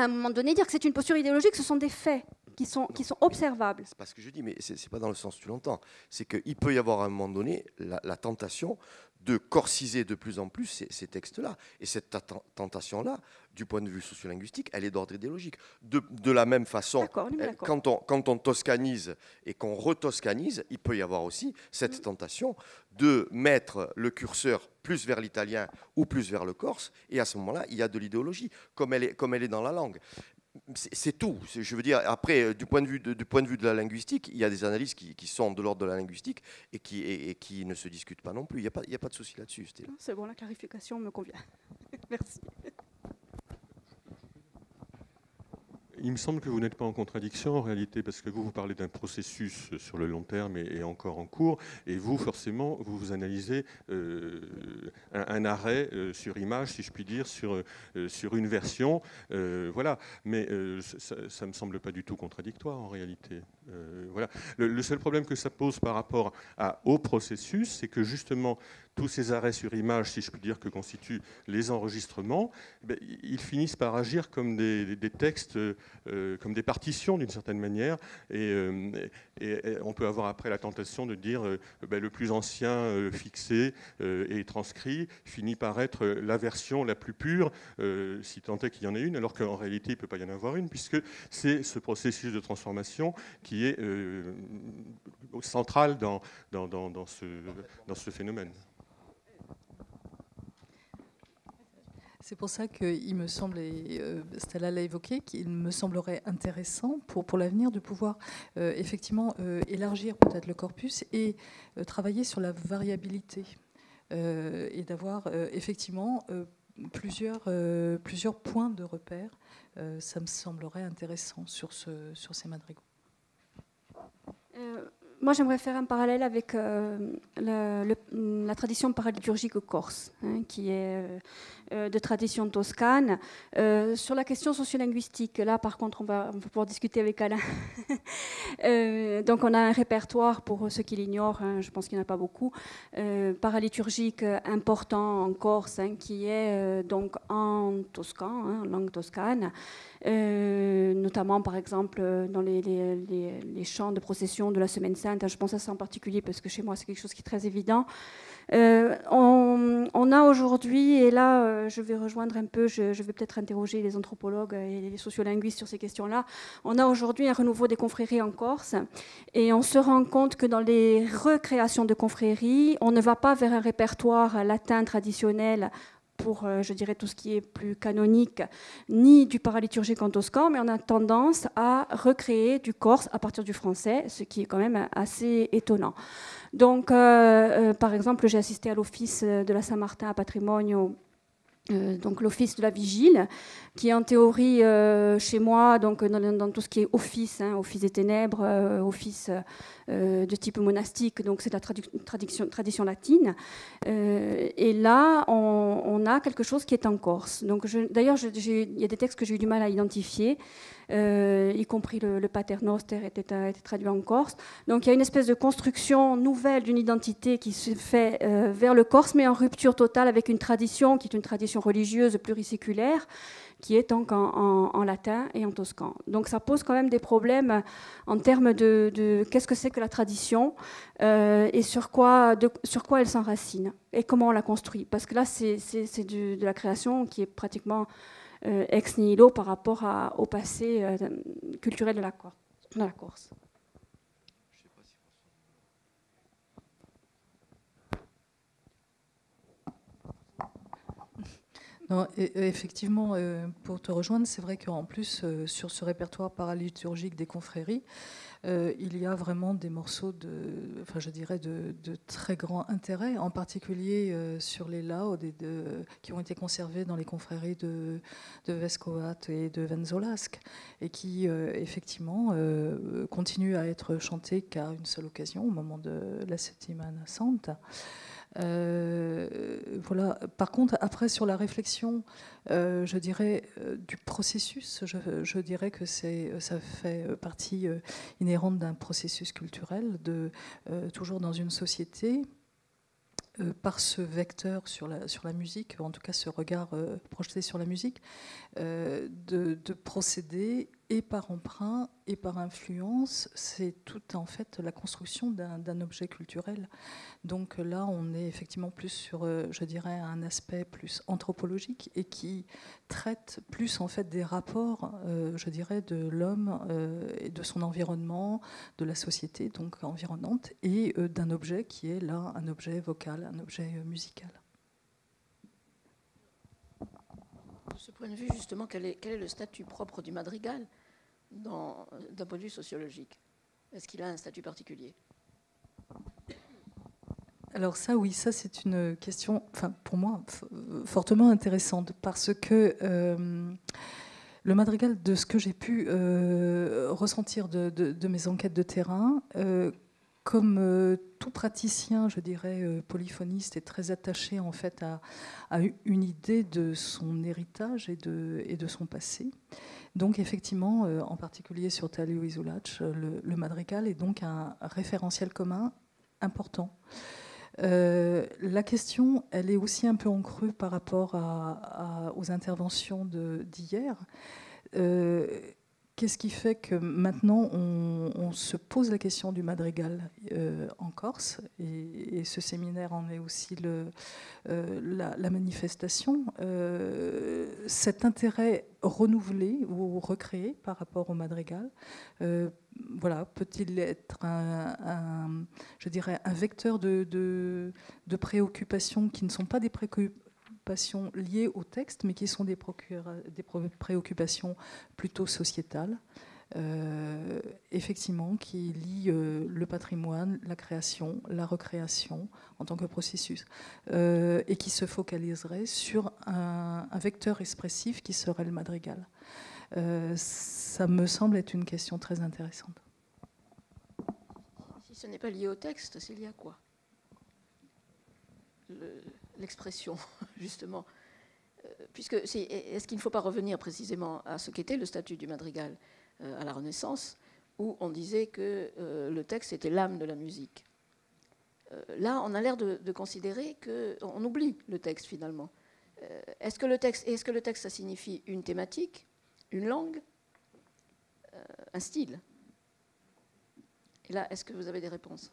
un moment donné, dire que c'est une posture idéologique, ce sont des faits qui sont observables. C'est pas ce que je dis, mais ce n'est pas dans le sens que tu l'entends. C'est qu'il peut y avoir à un moment donné la tentation de corsiser de plus en plus ces textes-là. Et cette tentation-là, du point de vue sociolinguistique, elle est d'ordre idéologique. De la même façon, quand on toscanise et qu'on retoscanise, il peut y avoir aussi cette tentation de mettre le curseur plus vers l'italien ou plus vers le corse. Et à ce moment-là, il y a de l'idéologie, comme elle est dans la langue. C'est tout. Je veux dire, après, du point de vue de la linguistique, il y a des analyses qui sont de l'ordre de la linguistique et qui ne se discutent pas non plus. Il n'y a pas de souci là-dessus. C'est bon, la clarification me convient. Merci. Il me semble que vous n'êtes pas en contradiction en réalité, parce que vous parlez d'un processus sur le long terme et encore en cours, et vous, forcément, vous analysez un arrêt sur image, si je puis dire, sur une version. Voilà. Mais ça ne me semble pas du tout contradictoire en réalité. Voilà. Le seul problème que ça pose par rapport au processus, c'est que justement, tous ces arrêts sur image, si je puis dire, que constituent les enregistrements, ils finissent par agir comme des textes, comme des partitions d'une certaine manière. Et on peut avoir après la tentation de dire le plus ancien fixé et transcrit finit par être la version la plus pure, si tant est qu'il y en ait une, alors qu'en réalité, il ne peut pas y en avoir une, puisque c'est ce processus de transformation qui est central dans ce phénomène. C'est pour ça qu'il me semble, et Stella l'a évoqué, qu'il me semblerait intéressant pour l'avenir de pouvoir effectivement élargir peut-être le corpus et travailler sur la variabilité et d'avoir effectivement plusieurs points de repère. Ça me semblerait intéressant sur ces madrigaux. Moi, j'aimerais faire un parallèle avec la tradition paraliturgique corse, qui est de tradition toscane. Sur la question sociolinguistique, là, par contre, on va pouvoir discuter avec Alain. Donc, on a un répertoire, pour ceux qui l'ignorent, je pense qu'il n'y en a pas beaucoup, paraliturgique important en Corse, qui est donc en toscan, en langue toscane. Notamment par exemple dans les chants de procession de la Semaine Sainte. Je pense à ça en particulier parce que chez moi c'est quelque chose qui est très évident. On a aujourd'hui, et là je vais rejoindre un peu, je vais peut-être interroger les anthropologues et les sociolinguistes sur ces questions-là, on a aujourd'hui un renouveau des confréries en Corse et on se rend compte que dans les recréations de confréries, on ne va pas vers un répertoire latin traditionnel pour, je dirais, tout ce qui est plus canonique, ni du paraliturgique en toscan, mais on a tendance à recréer du corse à partir du français, ce qui est quand même assez étonnant. Donc, par exemple, j'ai assisté à l'office de la Saint-Martin à Patrimonio, donc l'office de la vigile, qui est en théorie chez moi, donc dans tout ce qui est office, office des ténèbres, office de type monastique, donc c'est de la tradition latine. Et là, on a quelque chose qui est en Corse. Donc, d'ailleurs, il y a des textes que j'ai eu du mal à identifier, y compris le Pater Noster a été traduit en Corse. Donc, il y a une espèce de construction nouvelle d'une identité qui se fait vers le Corse, mais en rupture totale avec une tradition qui est une tradition religieuse pluriséculaire, qui est donc en latin et en toscan. Donc ça pose quand même des problèmes en termes de qu'est-ce que c'est que la tradition et sur quoi elle s'enracine et comment on la construit. Parce que là, c'est de la création qui est pratiquement ex nihilo par rapport au passé culturel de la Corse. Non, effectivement, pour te rejoindre, c'est vrai qu'en plus, sur ce répertoire paraliturgique des confréries, il y a vraiment des morceaux de très grand intérêt, en particulier sur les laudes qui ont été conservés dans les confréries de Vescovat et de Venzolasque, et qui, effectivement, continuent à être chantés qu'à une seule occasion, au moment de la Settimana Santa. Voilà. Par contre, après, sur la réflexion, je dirais, du processus, je dirais que ça fait partie inhérente d'un processus culturel, toujours dans une société, par ce vecteur sur la musique, ou en tout cas ce regard projeté sur la musique, de procéder et par emprunt et par influence, c'est tout en fait la construction d'un objet culturel. Donc là, on est effectivement plus sur, je dirais, un aspect plus anthropologique et qui traite plus en fait des rapports, je dirais, de l'homme et de son environnement, de la société donc environnante, et d'un objet qui est là un objet vocal, un objet musical. De ce point de vue, justement, quel est le statut propre du madrigal d'un point de vue sociologique? Est-ce qu'il a un statut particulier? Alors ça, oui, ça c'est une question, enfin, pour moi, fortement intéressante, parce que le madrigal, de ce que j'ai pu ressentir de mes enquêtes de terrain, comme tout praticien, je dirais, polyphoniste, est très attaché en fait à une idée de son héritage et de son passé. Donc effectivement, en particulier sur Talio Isulac, le madrigal est donc un référentiel commun important. La question, elle est aussi un peu en creux par rapport aux interventions d'hier. Qu'est-ce qui fait que maintenant on se pose la question du madrigal en Corse, et ce séminaire en est aussi la manifestation. Cet intérêt renouvelé ou recréé par rapport au madrigal, voilà, peut-il être je dirais, un vecteur de préoccupations qui ne sont pas des préoccupations liées au texte, mais qui sont des préoccupations plutôt sociétales. effectivement, qui lie le patrimoine, la création, la recréation en tant que processus, et qui se focaliserait sur un vecteur expressif qui serait le madrigal. Ça me semble être une question très intéressante. Si ce n'est pas lié au texte, c'est lié à quoi? L'expression, justement. Puisque est-ce qu'il ne faut pas revenir précisément à ce qu'était le statut du madrigal à la Renaissance, où on disait que le texte était l'âme de la musique. Là, on a l'air de considérer qu'on oublie le texte finalement. Est-ce que le texte, ça signifie une thématique, une langue, un style? Et là, est-ce que vous avez des réponses?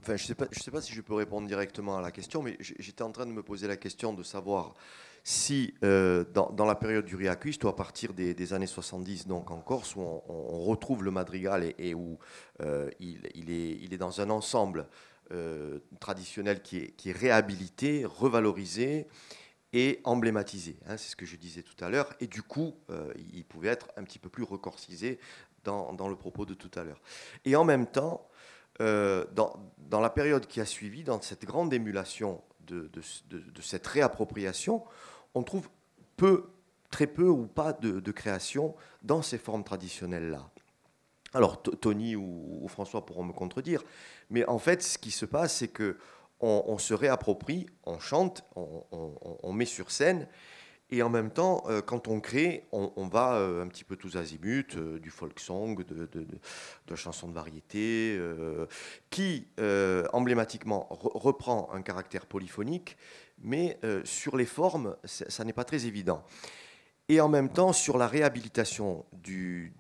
Enfin, je ne sais pas si je peux répondre directement à la question, mais j'étais en train de me poser la question de savoir si, dans la période du Riacuiste, ou à partir des années 70, donc en Corse, où on retrouve le madrigal et où il est dans un ensemble traditionnel qui est réhabilité, revalorisé et emblématisé. Hein, c'est ce que je disais tout à l'heure. Et du coup, il pouvait être un petit peu plus recorcisé dans le propos de tout à l'heure. Et en même temps, dans la période qui a suivi, dans cette grande émulation de cette réappropriation, on trouve très peu ou pas de création dans ces formes traditionnelles-là. Alors, Tony ou François pourront me contredire, mais en fait, ce qui se passe, c'est qu'on se réapproprie, on chante, on met sur scène, et en même temps, quand on crée, on va un petit peu tous azimuts, du folk song, de chansons de variété, qui emblématiquement reprend un caractère polyphonique, mais sur les formes, ça n'est pas très évident. Et en même temps, sur la réhabilitation du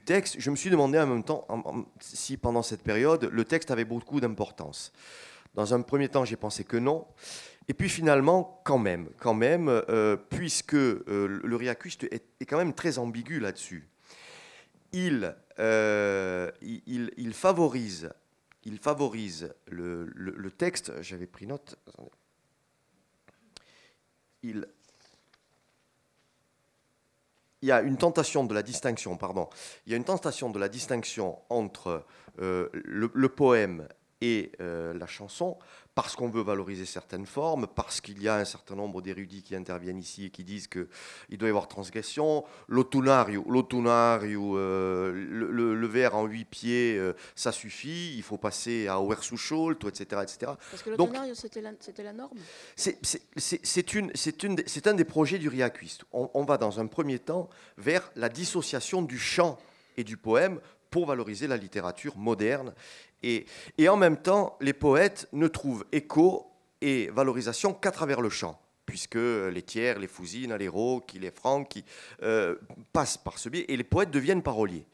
texte, je me suis demandé en même temps si pendant cette période, le texte avait beaucoup d'importance. Dans un premier temps, j'ai pensé que non. Et puis finalement, quand même, puisque le Riacuiste est quand même très ambigu là-dessus. Il favorise le texte. J'avais pris note. Il y a une tentation de la distinction, Il y a une tentation de la distinction entre le poème et la chanson, parce qu'on veut valoriser certaines formes, parce qu'il y a un certain nombre d'érudits qui interviennent ici et qui disent qu'il doit y avoir transgression. L'autunario, le vers en 8 pieds, ça suffit, il faut passer à verso sciolto, etc., etc. Parce que l'autunario, c'était la norme. C'est un des projets du Riacuiste. On va dans un premier temps vers la dissociation du chant et du poème pour valoriser la littérature moderne. Et en même temps, les poètes ne trouvent écho et valorisation qu'à travers le chant, puisque les Thiers, les Fousines, les Rocchi, les Franchi passent par ce biais, et les poètes deviennent paroliers.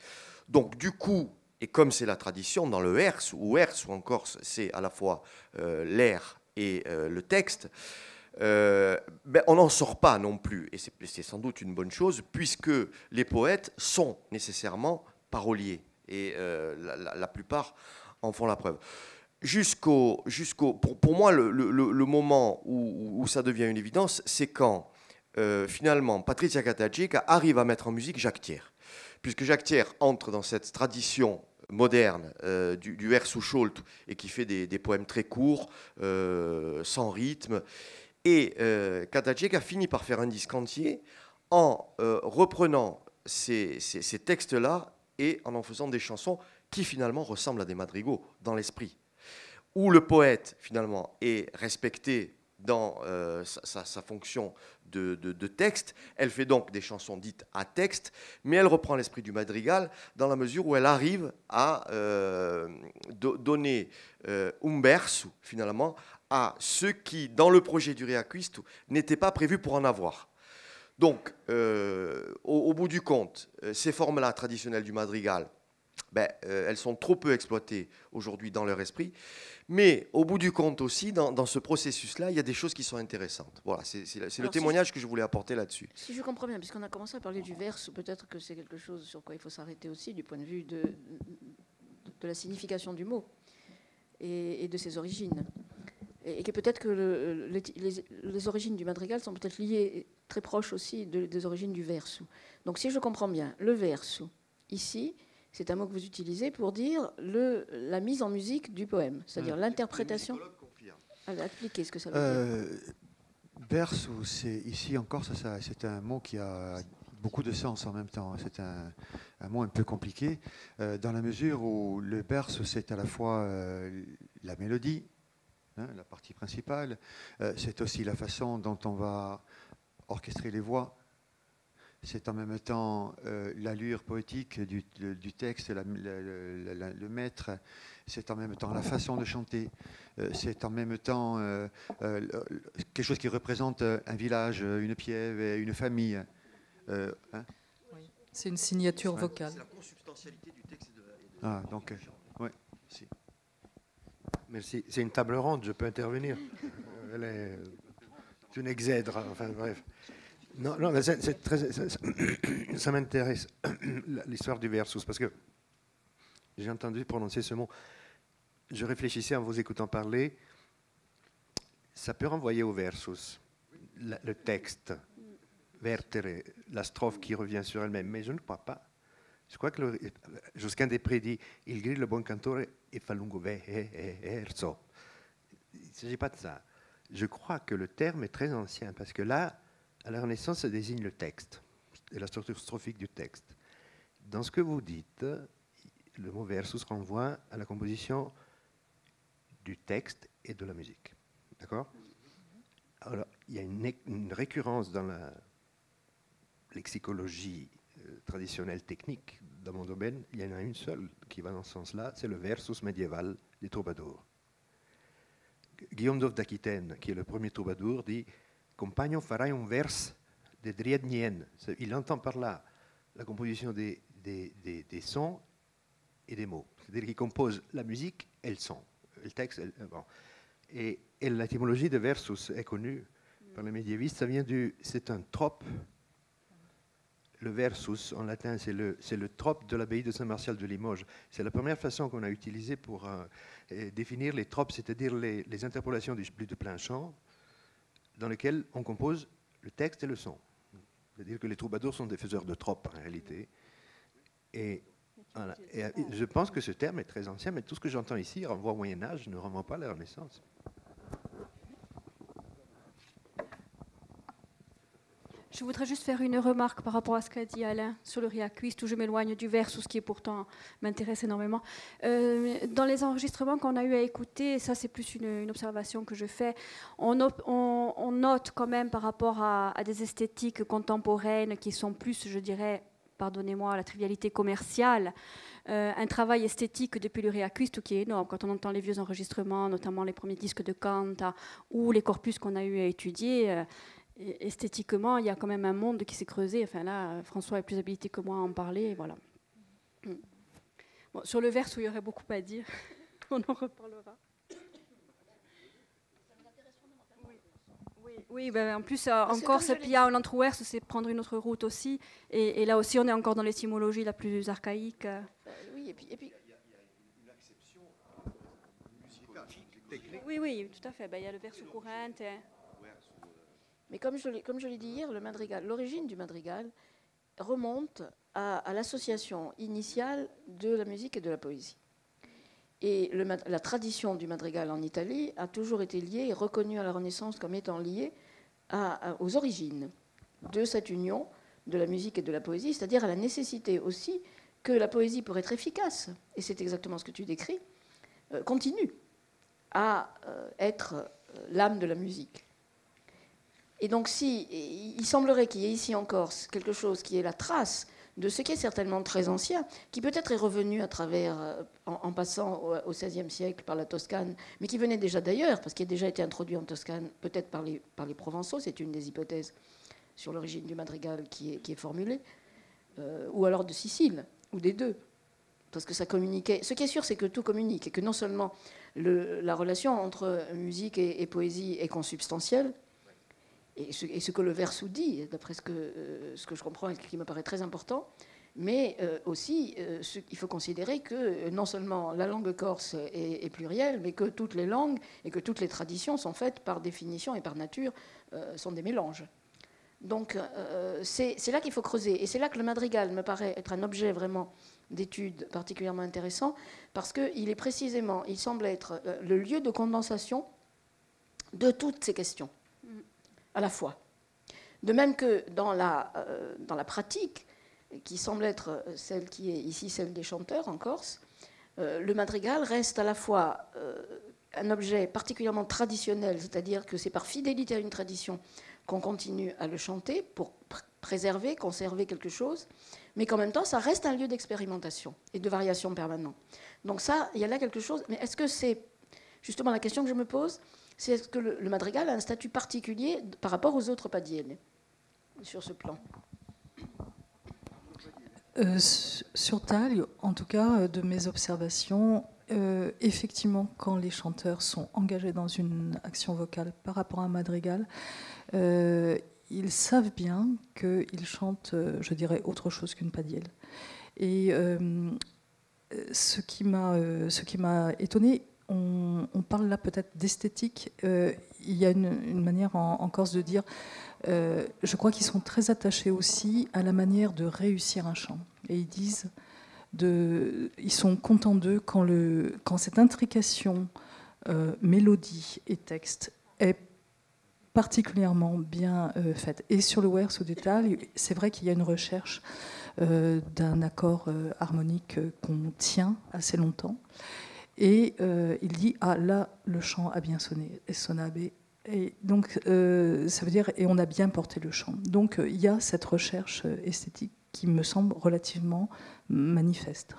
Donc du coup, et comme c'est la tradition dans le Hers ou en Corse, c'est à la fois l'air et le texte, on n'en sort pas non plus, et c'est sans doute une bonne chose, puisque les poètes sont nécessairement paroliers, et la plupart en font la preuve. Pour moi, le moment où ça devient une évidence, c'est quand finalement Patrizia Catagica arrive à mettre en musique Jacques Thiers, puisque Jacques Thiers entre dans cette tradition moderne du verso sciolto et qui fait des poèmes très courts, sans rythme. Et Catagica finit par faire un disque entier en reprenant ces textes-là et en faisant des chansons qui finalement ressemblent à des madrigaux dans l'esprit, où le poète finalement est respecté dans sa fonction de texte. Elle fait donc des chansons dites à texte, mais elle reprend l'esprit du madrigal dans la mesure où elle arrive à donner un verso finalement à ceux qui, dans le projet du Riacuiste, n'étaient pas prévus pour en avoir. Donc, au bout du compte, ces formes-là traditionnelles du madrigal, elles sont trop peu exploitées aujourd'hui dans leur esprit. Mais au bout du compte aussi, dans ce processus-là, il y a des choses qui sont intéressantes. Voilà, c'est le témoignage que je voulais apporter là-dessus. Si je comprends bien, puisqu'on a commencé à parler du verse, peut-être que c'est quelque chose sur quoi il faut s'arrêter aussi du point de vue de la signification du mot et de ses origines. et que peut-être que les origines du madrigal sont peut-être liées très proches aussi des origines du verso. Donc si je comprends bien, le verso, ici, c'est un mot que vous utilisez pour dire la mise en musique du poème, c'est-à-dire l'interprétation. Expliquez ce que ça veut dire. Verso, ici encore, c'est un mot qui a beaucoup de sens en même temps. C'est un mot un peu compliqué, dans la mesure où le verso, c'est à la fois la mélodie, la partie principale, c'est aussi la façon dont on va orchestrer les voix, c'est en même temps l'allure poétique du texte, le maître, c'est en même temps la façon de chanter, c'est en même temps quelque chose qui représente un village, une piève, une famille. Oui. C'est une signature vocale. C'est la consubstantialité du texte. Donc, oui. Si. Merci. C'est une table ronde, je peux intervenir. C'est une exèdre, enfin bref. Non, mais ça m'intéresse, l'histoire du versus, parce que j'ai entendu prononcer ce mot. Je réfléchissais en vous écoutant parler. Ça peut renvoyer au versus, le texte, vertere, la strophe qui revient sur elle-même, mais je ne crois pas. Je crois que Josquin des Prés dit « Il grille le bon cantore e fa lungo verso ». Il ne s'agit pas de ça. Je crois que le terme est très ancien, parce que là, à la Renaissance, ça désigne le texte et la structure strophique du texte. Dans ce que vous dites, le mot versus renvoie à la composition du texte et de la musique. D'accord ? Alors, il y a une récurrence dans la lexicologie traditionnelle technique dans mon domaine. Il y en a une seule qui va dans ce sens-là, c'est le versus médiéval des troubadours. Guillaume d'Oft d'Aquitaine, qui est le premier troubadour, dit « Compagnon farai un vers de driednien ». Il entend par là la composition des sons et des mots. C'est-à-dire qu'il compose la musique et le son, le texte. Bon. Et l'étymologie de versus est connue par les médiévistes. C'est un trope. Le versus, en latin, c'est le trope de l'abbaye de Saint-Martial de Limoges. C'est la première façon qu'on a utilisée pour définir les tropes, c'est-à-dire les interpolations du plus de plein chant, dans lesquelles on compose le texte et le son. C'est-à-dire que les troubadours sont des faiseurs de tropes, en réalité. Et, voilà. Et je pense que ce terme est très ancien, mais tout ce que j'entends ici renvoie au Moyen-Âge, ne renvoie pas à la Renaissance. Je voudrais juste faire une remarque par rapport à ce qu'a dit Alain sur le riaquiste, où je m'éloigne du versus, qui est pourtant m'intéresse énormément. Dans les enregistrements qu'on a eu à écouter, ça c'est plus une observation que je fais, on note quand même par rapport à des esthétiques contemporaines qui sont plus, je dirais, pardonnez-moi la trivialité commerciale, un travail esthétique depuis le riaquiste qui est énorme. Quand on entend les vieux enregistrements, notamment les premiers disques de Canta ou les corpus qu'on a eu à étudier, esthétiquement, il y a quand même un monde qui s'est creusé. Enfin là, François est plus habilité que moi à en parler. Voilà. Bon, sur le verse, il y aurait beaucoup à dire. On en reparlera. Oui, ben, en plus, encore, cette plia en l'entrouverte, c'est prendre une autre route aussi. Et là aussi, on est encore dans l'étymologie la plus archaïque. Oui, et puis il y a une acception musicale, technique. Oui, tout à fait. Ben, il y a le verso courante. Mais comme je l'ai dit hier, le madrigal, l'origine du madrigal remonte à l'association initiale de la musique et de la poésie. Et la tradition du madrigal en Italie a toujours été liée et reconnue à la Renaissance comme étant liée aux origines de cette union de la musique et de la poésie, c'est-à-dire à la nécessité aussi que la poésie, pour être efficace, et c'est exactement ce que tu décris, continue à être l'âme de la musique. Et donc, il semblerait qu'il y ait ici encore quelque chose qui est la trace de ce qui est certainement très ancien, qui peut-être est revenu à travers, en passant au XVIe siècle par la Toscane, mais qui venait déjà d'ailleurs, parce qu'il a déjà été introduit en Toscane, peut-être par les Provençaux, c'est une des hypothèses sur l'origine du madrigal qui est formulée, ou alors de Sicile, ou des deux, parce que ça communiquait. Ce qui est sûr, c'est que tout communique, et que non seulement la relation entre musique et poésie est consubstantielle, et ce que le verso dit, d'après ce que je comprends et ce qui me paraît très important, Mais aussi, il faut considérer que non seulement la langue corse est plurielle, mais que toutes les langues et que toutes les traditions sont faites par définition et par nature, sont des mélanges. Donc c'est là qu'il faut creuser. Et c'est là que le madrigal me paraît être un objet vraiment d'étude particulièrement intéressant, parce qu'il est précisément, il semble être le lieu de condensation de toutes ces questions, à la fois. De même que dans la pratique, qui semble être celle qui est ici celle des chanteurs en Corse, le madrigal reste à la fois un objet particulièrement traditionnel, c'est-à-dire que c'est par fidélité à une tradition qu'on continue à le chanter pour préserver, conserver quelque chose, mais qu'en même temps, ça reste un lieu d'expérimentation et de variation permanente. Donc ça, il y a là quelque chose, mais est-ce que c'est, justement la question que je me pose, c'est est-ce que le madrigal a un statut particulier par rapport aux autres padielles sur ce plan? Sur Taille, en tout cas, de mes observations, effectivement, quand les chanteurs sont engagés dans une action vocale par rapport à un madrigal, ils savent bien qu'ils chantent, je dirais, autre chose qu'une padielle. Et ce qui m'a étonnée, on parle là peut-être d'esthétique. Il y a une manière en Corse de dire, je crois qu'ils sont très attachés aussi à la manière de réussir un chant. Et ils disent, ils sont contents d'eux quand cette intrication mélodie et texte est particulièrement bien faite. Et sur le Wers au détail, c'est vrai qu'il y a une recherche d'un accord harmonique qu'on tient assez longtemps. Et il dit, ah là, le chant a bien sonné, et sonabe. Et donc, ça veut dire, et on a bien porté le chant. Donc, il y a cette recherche esthétique qui me semble relativement manifeste.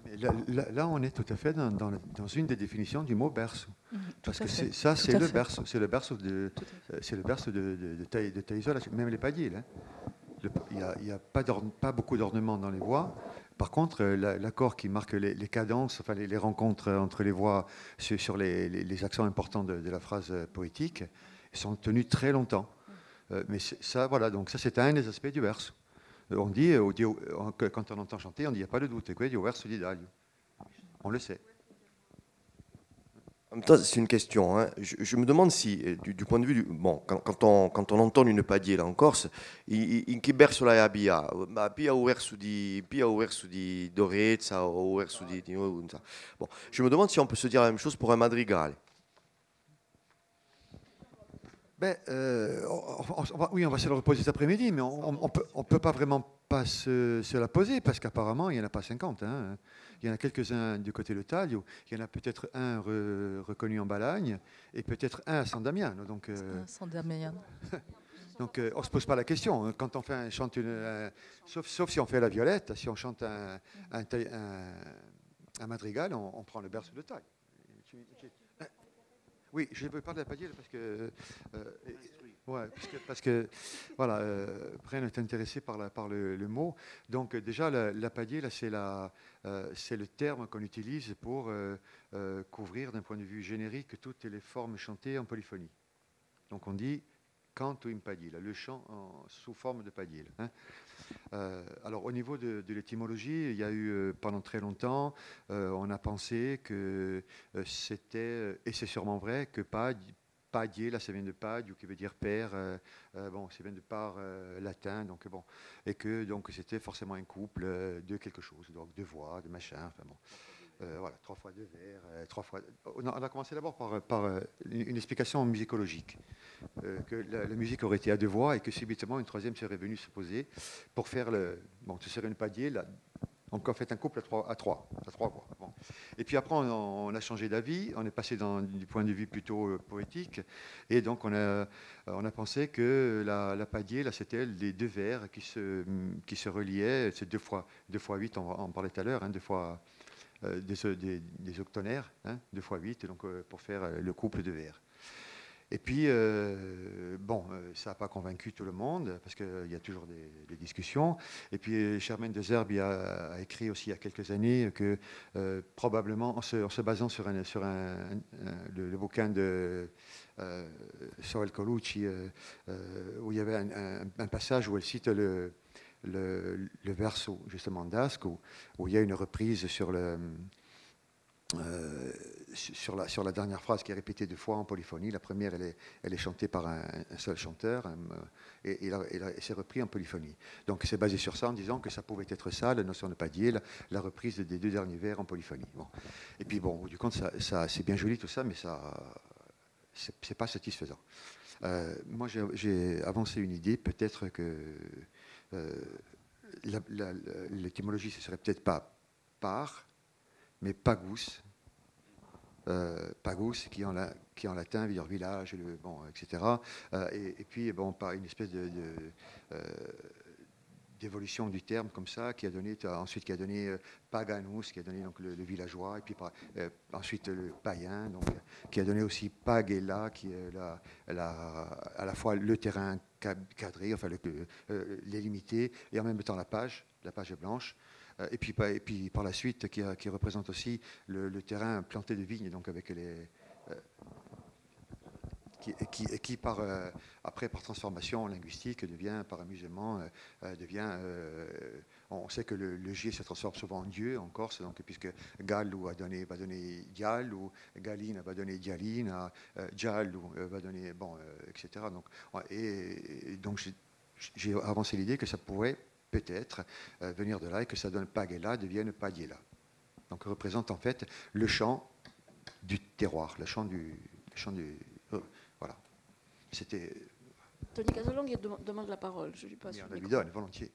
Mais là, on est tout à fait dans une des définitions du mot berceau. Parce que c'est le berceau, c'est le berceau de Taïsola, même les padiers. Il n'y a pas beaucoup d'ornements dans les voix. Par contre, l'accord qui marque les cadences, enfin les rencontres entre les voix sur les accents importants de la phrase poétique, sont tenus très longtemps. Mais ça, voilà, donc ça c'est un des aspects du verso. On dit, quand on entend chanter, on dit, il n'y a pas de doute, du verso di Daglio. On le sait. En même temps, c'est une question. Hein. Je me demande si, du point de vue quand on entend une padielle en Corse, in che verso la abbia? Ma pia o verso di Dorezza o verso di Bon, je me demande si on peut se dire la même chose pour un madrigal. Oui, on va se le reposer cet après-midi, mais on ne peut pas vraiment pas se la poser, parce qu'apparemment, il n'y en a pas 50. Hein. Il y en a quelques-uns du côté de Taglio, il y en a peut-être un reconnu en Balagne, et peut-être un à San Damiano. Donc, San Damiano. Donc on ne se pose pas la question. Quand on chante sauf si on fait la violette, si on chante un madrigal, on prend le berceau de Taille. Oui, je ne veux pas de la padielle parce que voilà, Bren est intéressé par le mot. Donc déjà, la padielle, c'est le terme qu'on utilise pour couvrir d'un point de vue générique toutes les formes chantées en polyphonie. Donc on dit canto in padiella, le chant sous forme de padielle. Hein. Alors au niveau de l'étymologie, il y a eu pendant très longtemps, on a pensé que c'était, et c'est sûrement vrai, que padier, là ça vient de padio, qui veut dire père, ça vient de part latin, donc bon, et que donc c'était forcément un couple de quelque chose, donc de voix, de machin, enfin bon. Voilà, 3 fois 2 vers, 3 fois. On a commencé d'abord par une explication musicologique, que la musique aurait été à 2 voix et que subitement une troisième serait venue se poser pour faire ce serait une padielle. Donc en fait un couple à 3 voix. Bon. Et puis après on a changé d'avis, on est passé du point de vue plutôt poétique, et donc on a pensé que la padielle, c'était les 2 vers qui se reliaient, c'est 2 fois 8, on parlait tout à l'heure, 2 fois des octonaires, 2 fois 8, donc, pour faire le couple de vers. Et puis, ça n'a pas convaincu tout le monde, parce qu'il y a toujours des discussions. Et puis, Germaine de Zerbi a écrit aussi il y a quelques années que, probablement, en se basant sur le bouquin de Sorel Colucci, où il y avait un passage où elle cite le verso justement d'Asque, où il y a une reprise sur la dernière phrase qui est répétée 2 fois en polyphonie. La première, elle est chantée par un seul chanteur, et c'est repris en polyphonie. Donc c'est basé sur ça, en disant que ça pouvait être ça, la notion de padier, la reprise des 2 derniers vers en polyphonie. Bon. Et puis bon, du compte, ça c'est bien joli tout ça, mais c'est pas satisfaisant. Moi, j'ai avancé une idée, peut-être que l'étymologie, ce serait peut-être pas par, mais pagus. Pagus, qui en latin veut dire village, etc. Et puis, par une espèce d'évolution du terme comme ça, qui a donné paganus, qui a donné donc le villageois, et puis ensuite le païen, donc qui a donné aussi pagella, qui est à la fois le terrain cadré, enfin les limité, et en même temps la page est blanche. Et puis par la suite, qui représente aussi le terrain planté de vignes, donc avec qui après par transformation linguistique devient, par amusement, on sait que le G se transforme souvent en Dieu en Corse, donc puisque Gallo va donner Dial, ou Galine va donner Dialine, Giallo va donner etc. Donc j'ai avancé l'idée que ça pourrait peut-être venir de là, et que ça donne Pagella devienne Padiella. Donc représente en fait le chant du terroir, le chant du voilà. C'était. Tony Casalonghi demande la parole. Je lui passe. On lui donne volontiers.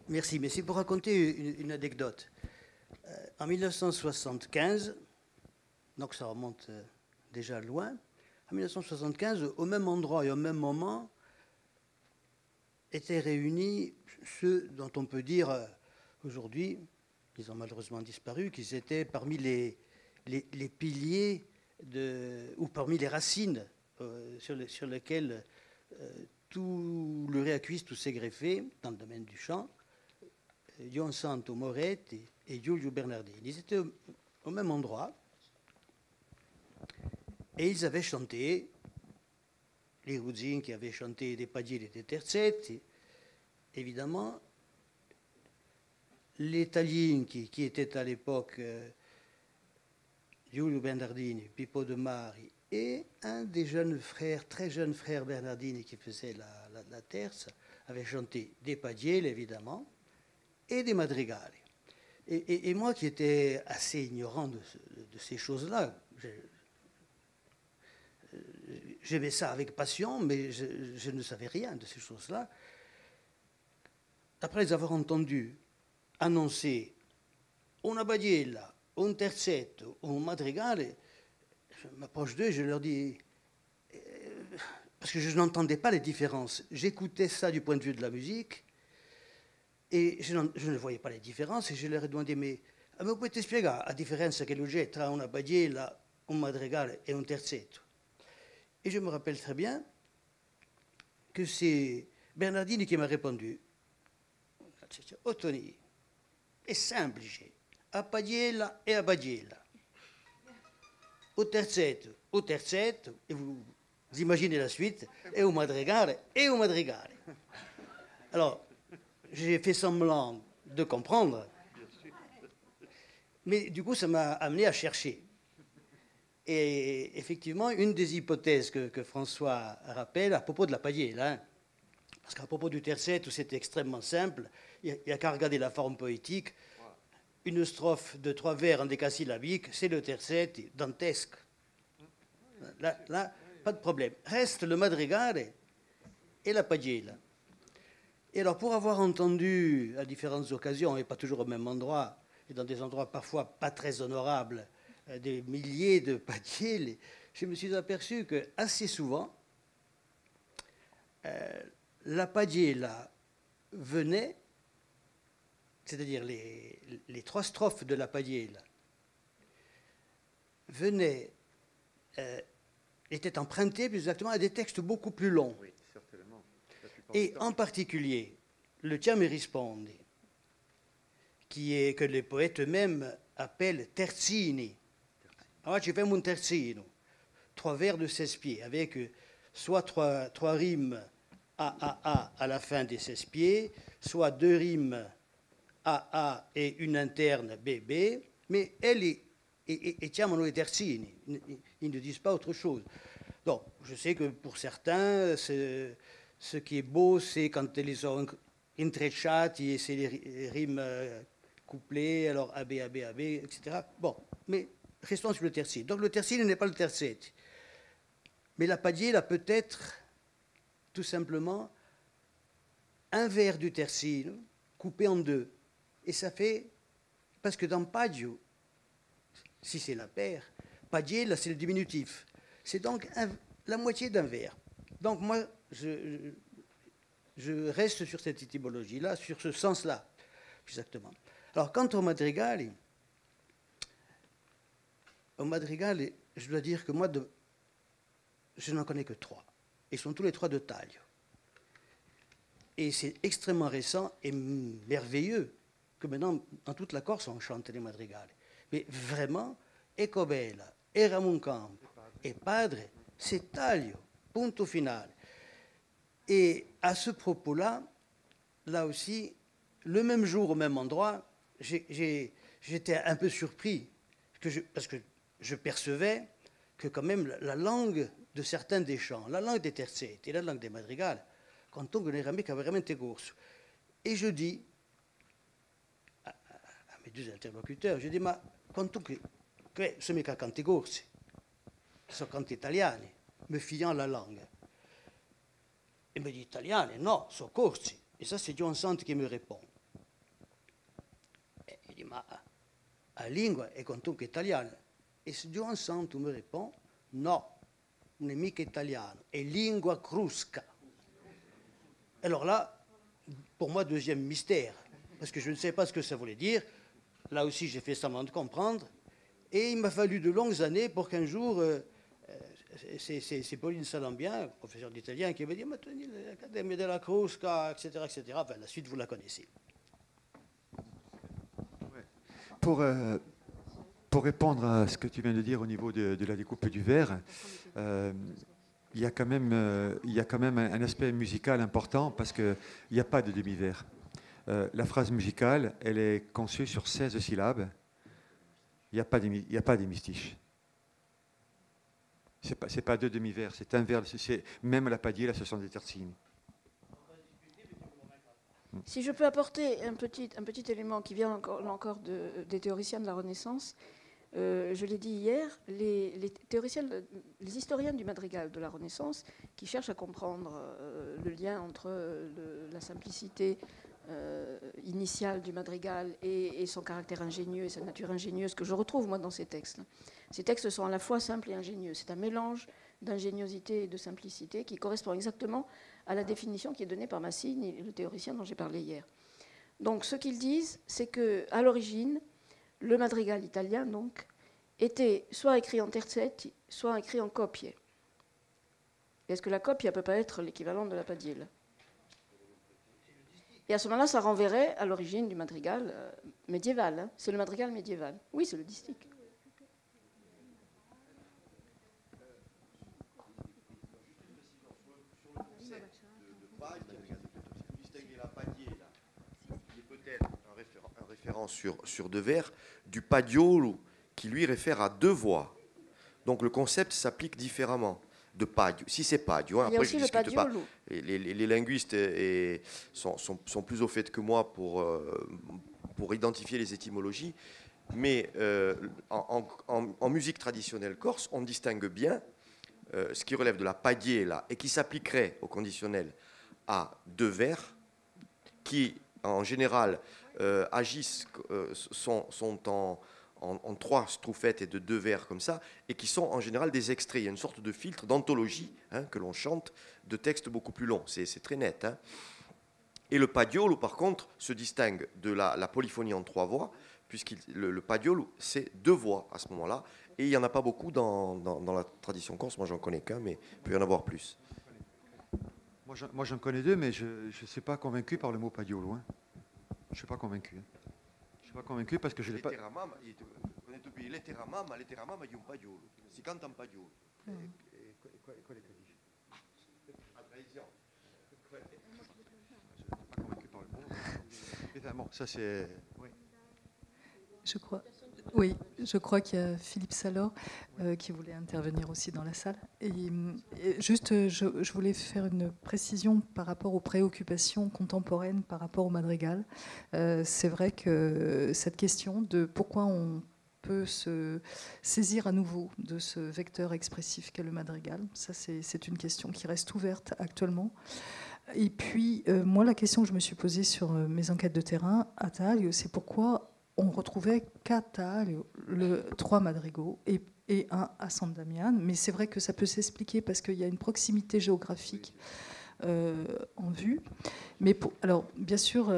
Merci, mais c'est pour raconter une anecdote. En 1975, donc ça remonte déjà loin, en 1975, au même endroit et au même moment, étaient réunis ceux dont on peut dire aujourd'hui, ils ont malheureusement disparu, qu'ils étaient parmi les piliers ou parmi les racines sur lesquelles tout le réacquiste s'est greffé dans le domaine du chant, Dion Santo Moretti et Giulio Bernardini. Ils étaient au même endroit et ils avaient chanté, les Ruzzini qui avaient chanté des Padielli et des Terzetti, évidemment, les Taglini qui étaient à l'époque Giulio Bernardini, Pippo de Mari, et un des jeunes frères, très jeunes frères Bernardini qui faisait la terce, avait chanté des Padielli, évidemment, et des Madrigali. Et moi qui étais assez ignorant de ces choses-là, j'aimais ça avec passion, mais je ne savais rien de ces choses-là. Après les avoir entendus annoncer una Padiella, un terzetto, un madrigale, je m'approche d'eux et je leur dis, parce que je n'entendais pas les différences. J'écoutais ça du point de vue de la musique et je ne voyais pas les différences, et je leur ai demandé, mais vous pouvez spiegare la différence che c'è tra una Padiella, un madrigale et un terzetto? Et je me rappelle très bien que c'est Bernardini qui m'a répondu, oh Tony, è semplice, a Padiella e a Padiella. Au terzetto, et vous imaginez la suite, et au madrigale, et au madrigale. Alors, j'ai fait semblant de comprendre, mais du coup, ça m'a amené à chercher. Et effectivement, une des hypothèses que François rappelle à propos de la Padiella, parce qu'à propos du terzetto, c'est extrêmement simple, il n'y a qu'à regarder la forme poétique. Une strophe de 3 vers en décasyllabique, c'est le terzetto dantesque. Là, pas de problème. Reste le madrigale et la Padiella. Et alors, pour avoir entendu à différentes occasions, et pas toujours au même endroit, et dans des endroits parfois pas très honorables, des milliers de Padielli, je me suis aperçu que assez souvent, la Padiella venait, c'est-à-dire les 3 strophes de la Padiella, étaient empruntées plus exactement à des textes beaucoup plus longs. Oui, certainement. Et en particulier, le Ti mi rispondi, que les poètes eux-mêmes appellent terzini. Alors, j'ai fait mon terzino, 3 vers de 16 pieds, avec soit 3 rimes AAA à la fin des 16 pieds, soit 2 rimes AA et une interne BB, mais elle et chiamano i terzini, ils ne disent pas autre chose. Donc, je sais que pour certains, ce qui est beau, c'est quand ils sont intrecciati et c'est les rimes couplées, alors AB, AB, AB, etc. Bon, mais restons sur le terzino. Donc le terzino n'est pas le terzetti. Mais la padiella peut être tout simplement un vers du terzino coupé en deux. Et ça fait, parce que dans padio, si c'est la paire, padiella c'est le diminutif. C'est donc la moitié d'un vers. Donc moi, je reste sur cette étymologie-là, sur ce sens-là, exactement. Alors quant au madrigal, je dois dire que moi, je n'en connais que 3. Ils sont tous les 3 de Taglio. Et c'est extrêmement récent et merveilleux que maintenant, dans toute la Corse, on chante les madrigales. Mais vraiment, Ecobella, e Ramuncampo, et Padre, c'est Taglio, punto final. Et à ce propos-là, là aussi, le même jour, au même endroit, j'étais un peu surpris, parce que je percevais que quand même la langue de certains des chants, la langue des terzetti et la langue des madrigales, quand on ne era veramente corso. Et je dis à mes 2 interlocuteurs, je dis, ma quanto che se mica canti corsi, sono canti italiani, me fiant la langue. Il me dit, italiani, non, sono corsi. Et ça, c'est John Sant qui me répond. Et il dit, ma la lingua è quantunque italiana. E John Sant me répond, no, non è mica italiano, è lingua crusca. Alors là, pour moi, deuxième mystère, parce que je ne sais pas ce que ça voulait dire. Là aussi, j'ai fait semblant de comprendre. Et il m'a fallu de longues années pour qu'un jour, c'est Pauline Salambien, professeur d'italien, qui m'a dit, l'Académie de la Crusca, etc., etc. Enfin, la suite, vous la connaissez. Pour répondre à ce que tu viens de dire au niveau de la découpe du vers, il y a quand même un aspect musical important parce qu'il n'y a pas de demi-vers. La phrase musicale, elle est conçue sur 16 syllabes. Il n'y a pas d'hémistiche. C'est pas 2 demi-vers, c'est un vers. Même la padiella, ce sont des terzini. Si je peux apporter un petit élément qui vient encore des théoriciens de la Renaissance, je l'ai dit hier, les historiens du madrigal de la Renaissance, qui cherchent à comprendre le lien entre la simplicité initiale du madrigal et son caractère ingénieux et sa nature ingénieuse, que je retrouve moi dans ces textes. Ces textes sont à la fois simples et ingénieux. C'est un mélange d'ingéniosité et de simplicité qui correspond exactement à la définition qui est donnée par Massini, le théoricien dont j'ai parlé hier. Donc ce qu'ils disent, c'est qu'à l'origine, le madrigal italien donc, était soit écrit en terzetti, soit écrit en copie. Est-ce que la copie ne peut pas être l'équivalent de la padiella? Et à ce moment-là, ça renverrait à l'origine du madrigal médiéval. Hein. C'est le madrigal médiéval. Oui, c'est le distique. Un référent sur 2 vers, du padiolo qui lui réfère à 2 voix. Donc le concept s'applique différemment de padio. Si c'est padio, hein, après je ne discute pas. Les linguistes sont plus au fait que moi pour identifier les étymologies, mais en musique traditionnelle corse, on distingue bien ce qui relève de la padiella et qui s'appliquerait au conditionnel à 2 vers qui en général agissent, sont en 3 stroufettes et de 2 vers comme ça, et qui sont en général des extraits. Il y a une sorte de filtre d'anthologie que l'on chante de textes beaucoup plus longs. C'est très net. Hein. Et le padiolo, par contre, se distingue de la polyphonie en 3 voix, puisque le padiolo, c'est 2 voix à ce moment-là. Et il n'y en a pas beaucoup dans la tradition corse. Moi, j'en connais qu'un, mais il peut y en avoir plus. Moi, j'en connais 2, mais je ne suis pas convaincu par le mot padiolo. Hein. Je ne suis pas convaincu. Je ne suis pas convaincu parce que je ne l'ai pas... Letteramama di un padiolo. Si canta un padiolo. bon, ça c'est... Oui. Je crois qu'il y a Philippe Salor qui voulait intervenir aussi dans la salle. Juste, je voulais faire une précision par rapport aux préoccupations contemporaines par rapport au madrigal. C'est vrai que cette question de pourquoi on peut se saisir à nouveau de ce vecteur expressif qu'est le madrigal, ça c'est une question qui reste ouverte actuellement. Et puis, moi, la question que je me suis posée sur mes enquêtes de terrain à Taal, c'est pourquoi on retrouvait qu'à Taal 3 madrigaux et un à San Damian. Mais c'est vrai que ça peut s'expliquer parce qu'il y a une proximité géographique en vue. Mais alors, bien sûr,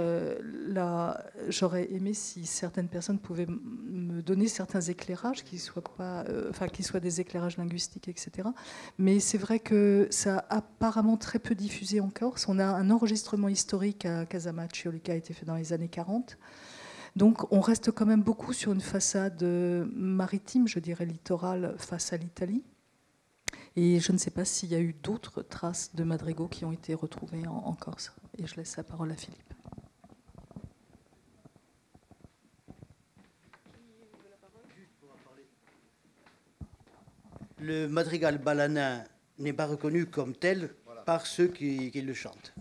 j'aurais aimé si certaines personnes pouvaient me donner certains éclairages qui soient des éclairages linguistiques, etc. Mais c'est vrai que ça a apparemment très peu diffusé en Corse. On a un enregistrement historique à Casamaccio qui a été fait dans les années 40. Donc on reste quand même beaucoup sur une façade maritime, je dirais littorale, face à l'Italie. Et je ne sais pas s'il y a eu d'autres traces de madrigaux qui ont été retrouvées en Corse. Et je laisse la parole à Philippe. Le madrigal balanin n'est pas reconnu comme tel par ceux qui le chantent.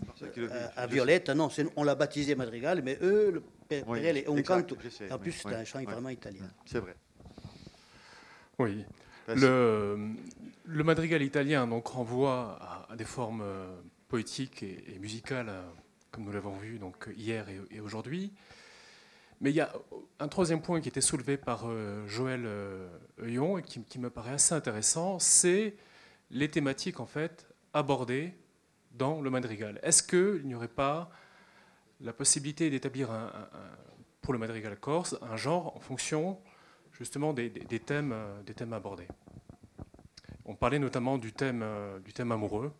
À Violette, non, on l'a baptisé madrigal, mais eux, le Perel et Oncanto, en plus c'est un chant vraiment italien. C'est vrai. Oui. Le madrigal italien donc, renvoie à des formes poétiques et musicales, comme nous l'avons vu donc, hier et aujourd'hui. Mais il y a un troisième point qui était soulevé par Joël Heuillon et qui me paraît assez intéressant, c'est les thématiques en fait abordées dans le madrigal. Est-ce qu'il n'y aurait pas la possibilité d'établir pour le madrigal corse un genre en fonction justement des thèmes abordés? On parlait notamment du thème amoureux.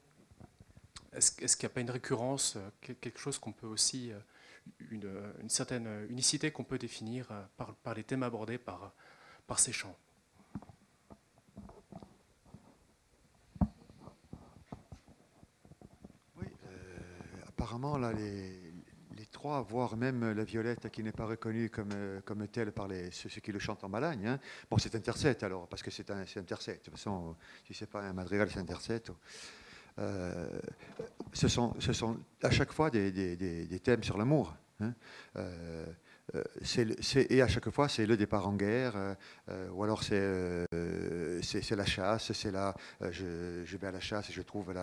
Est-ce qu'il n'y a pas une récurrence, quelque chose qu'on peut aussi, une certaine unicité qu'on peut définir par les thèmes abordés par ces chants? Oui, apparemment, là, les trois, voire même la Violette, qui n'est pas reconnue comme telle par ceux qui le chantent en Malagne. Hein. Bon, c'est intercette alors, parce que c'est intercette. De toute façon, si ce n'est pas un madrigal, c'est intercette. Ce sont à chaque fois des thèmes sur l'amour. Hein. Et à chaque fois, c'est le départ en guerre, ou alors c'est la chasse, c'est là, je vais à la chasse et je trouve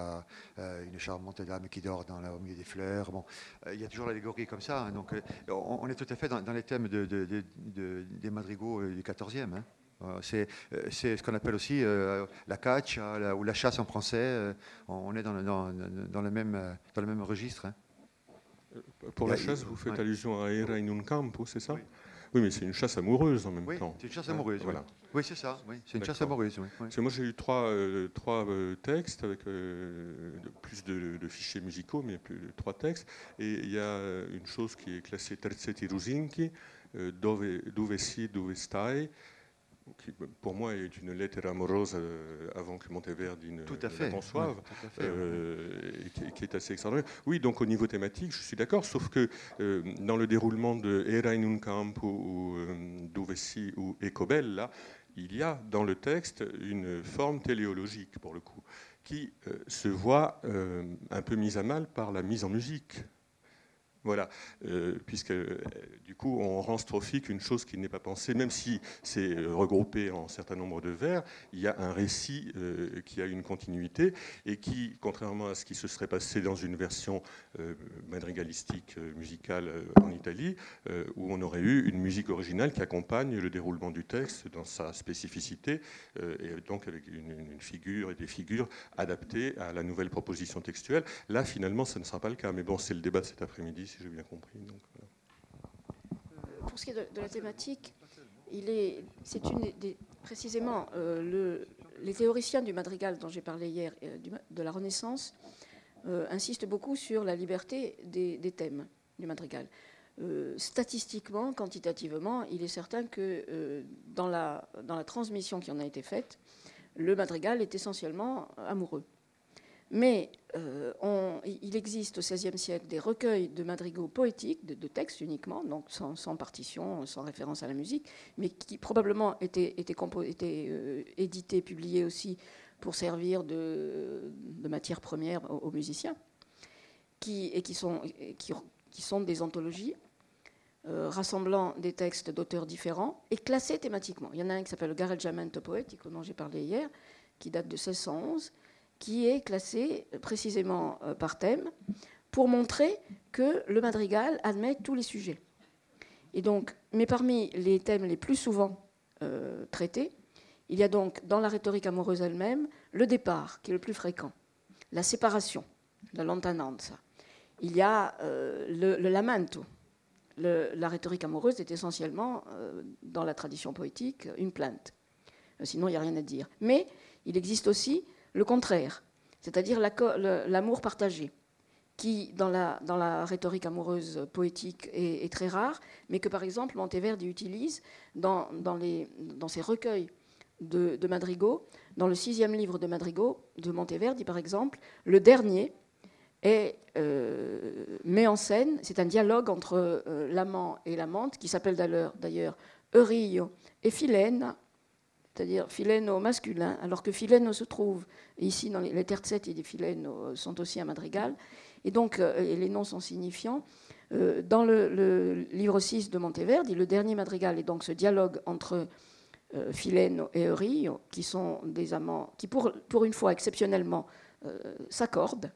une charmante dame qui dort au milieu des fleurs. Bon, il y a toujours l'allégorie comme ça, hein, donc on est tout à fait dans les thèmes des madrigaux du XIVe. Hein. C'est ce qu'on appelle aussi la caccia ou la chasse en français. On est dans le même registre. Hein. Pour la chasse, vous faites allusion à Era in un campo, c'est ça? Oui, mais c'est une chasse amoureuse en même temps. C'est une chasse amoureuse, voilà. Oui, c'est ça. Oui, c'est une chasse amoureuse. Oui. Parce que moi, j'ai eu trois textes avec plus de fichiers musicaux, mais trois textes. Et il y a une chose qui est classée Terzetti Rusinchi, Dove si, dove stai, qui pour moi est une lettre amoureuse avant que Monteverdi ne la conçoive, qui est assez extraordinaire. Oui, donc au niveau thématique, je suis d'accord, sauf que dans le déroulement de Era in un campo ou Dove si ou Ecobella, il y a dans le texte une forme téléologique, pour le coup, qui se voit un peu mise à mal par la mise en musique. Voilà, puisque du coup on rend strophique une chose qui n'est pas pensée, même si c'est regroupé en un certain nombre de vers, il y a un récit qui a une continuité et qui, contrairement à ce qui se serait passé dans une version madrigalistique musicale en Italie, où on aurait eu une musique originale qui accompagne le déroulement du texte dans sa spécificité, et donc avec une figure et des figures adaptées à la nouvelle proposition textuelle. Là, finalement, ça ne sera pas le cas, mais bon, c'est le débat de cet après-midi, si j'ai bien compris. Donc, voilà. Pour ce qui est de la thématique, précisément les théoriciens du madrigal dont j'ai parlé hier, de la Renaissance, insistent beaucoup sur la liberté des thèmes du madrigal. Statistiquement, quantitativement, il est certain que dans la transmission qui en a été faite, le madrigal est essentiellement amoureux. Mais il existe au XVIe siècle des recueils de madrigaux poétiques, de textes uniquement, donc sans partition, sans référence à la musique, mais qui probablement étaient édités, publiés aussi pour servir de matière première aux musiciens, qui sont des anthologies rassemblant des textes d'auteurs différents et classés thématiquement. Il y en a un qui s'appelle le Gareggiamento Poetico, dont j'ai parlé hier, qui date de 1611, qui est classé précisément par thème pour montrer que le madrigal admet tous les sujets. Et donc, mais parmi les thèmes les plus souvent traités, il y a donc dans la rhétorique amoureuse elle-même le départ, qui est le plus fréquent, la séparation, la lontananza. Il y a le lamento. La rhétorique amoureuse est essentiellement, dans la tradition poétique, une plainte. Sinon, il n'y a rien à dire. Mais il existe aussi le contraire, c'est-à-dire l'amour partagé, qui, dans la rhétorique amoureuse poétique, est très rare, mais que, par exemple, Monteverdi utilise dans ses recueils de madrigaux. Dans le 6e livre de madrigaux de Monteverdi, par exemple, le dernier met en scène, c'est un dialogue entre l'amant et l'amante, qui s'appelle d'ailleurs Eurio et Philène, c'est-à-dire Philène au masculin, alors que Philène se trouve ici dans les terzetti di Philène sont aussi un madrigal, et donc et les noms sont signifiants. Dans le livre 6 de Monteverdi, le dernier madrigal est donc ce dialogue entre Philène et Eurio, qui sont des amants qui, pour une fois exceptionnellement, s'accordent.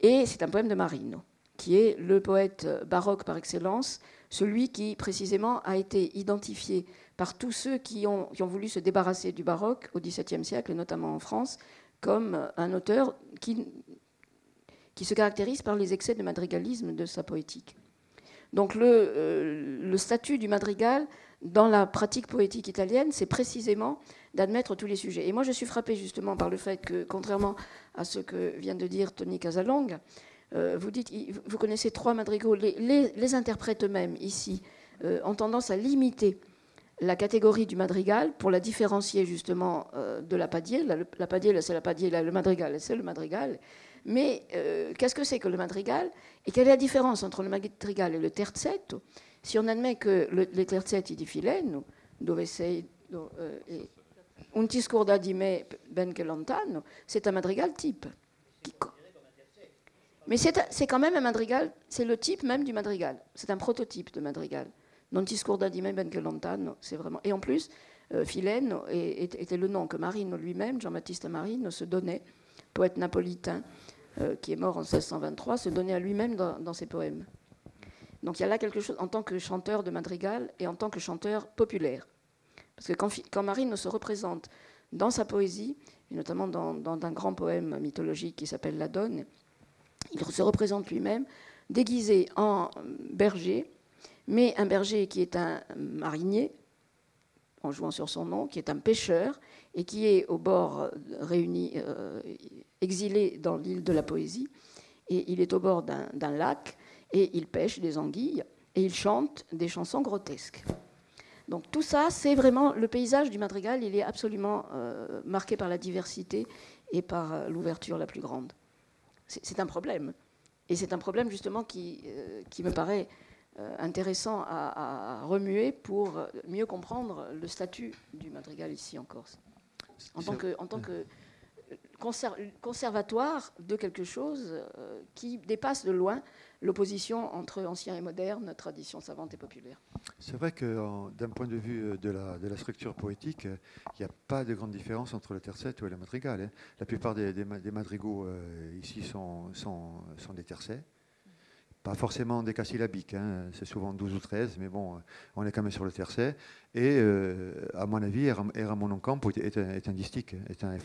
Et c'est un poème de Marino, qui est le poète baroque par excellence, celui qui précisément a été identifié par tous ceux qui ont voulu se débarrasser du baroque au XVIIe siècle, et notamment en France, comme un auteur qui se caractérise par les excès de madrigalisme de sa poétique. Donc le statut du madrigal dans la pratique poétique italienne, c'est précisément d'admettre tous les sujets. Et moi, je suis frappée justement par le fait que, contrairement à ce que vient de dire Tony Casalong, vous connaissez 3 madrigaux. Les interprètes eux-mêmes, ici, ont tendance à limiter la catégorie du madrigal pour la différencier justement de la padiella. La padiella, c'est la padiella, le madrigal, c'est le madrigal. Mais qu'est-ce que c'est que le madrigal? Et quelle est la différence entre le madrigal et le terzetto? Si on admet que les terzetti di Philène, dove sei un ti scorda di me ben che lontano, c'est un madrigal type. Mais c'est quand même un madrigal, c'est le type même du madrigal. C'est un prototype de madrigal. Non ti scorda di me ben che lontano, c'est vraiment. Et en plus, Philène était le nom que Marino lui-même, Jean-Baptiste Marino, se donnait, poète napolitain qui est mort en 1623, se donnait à lui-même dans ses poèmes. Donc il y a là quelque chose en tant que chanteur de madrigal et en tant que chanteur populaire. Parce que quand Marino se représente dans sa poésie, et notamment dans un grand poème mythologique qui s'appelle La Donne, il se représente lui-même déguisé en berger, mais un berger qui est un marinier, en jouant sur son nom, qui est un pêcheur, et qui est au bord réuni, exilé dans l'île de la Poésie, et il est au bord d'un lac, et il pêche des anguilles, et il chante des chansons grotesques. Donc tout ça, c'est vraiment le paysage du madrigal, il est absolument marqué par la diversité et par l'ouverture la plus grande. C'est un problème. Et c'est un problème justement qui me paraît intéressant à remuer pour mieux comprendre le statut du madrigal ici en Corse. En tant que conservatoire de quelque chose qui dépasse de loin l'opposition entre ancien et moderne, tradition savante et populaire. C'est vrai que d'un point de vue de la structure poétique, il n'y a pas de grande différence entre le terzetto et le madrigal. Hein. La plupart des madrigaux ici sont des terzets. Pas forcément des casyllabiques, hein. C'est souvent 12 ou 13, mais bon, on est quand même sur le terzet. Et à mon avis, Ramon Campo est un distique,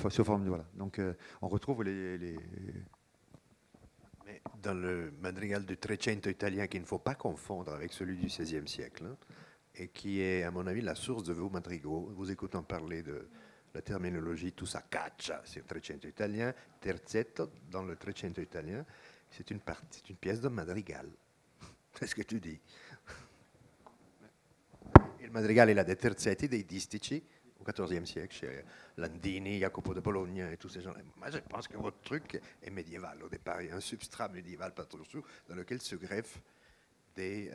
sous forme de voilà. Donc on retrouve les... Mais dans le madrigal du Trecento italien, qu'il ne faut pas confondre avec celui du XVIe siècle, hein, et qui est, à mon avis, la source de vos madrigaux. Vous écoutant parler de la terminologie, tout ça, caccia, c'est le Trecento italien, terzetto, dans le Trecento italien, c'est une pièce de madrigal. C'est ce que tu dis. Il madrigal, il a des terzetti, dei distici, au XIVe siècle, chez Landini, Jacopo de Bologna et tous ces gens-là. Moi, je pense que votre truc est médiéval au départ. Il y a un substrat médiéval pas trop sous dans lequel se greffent des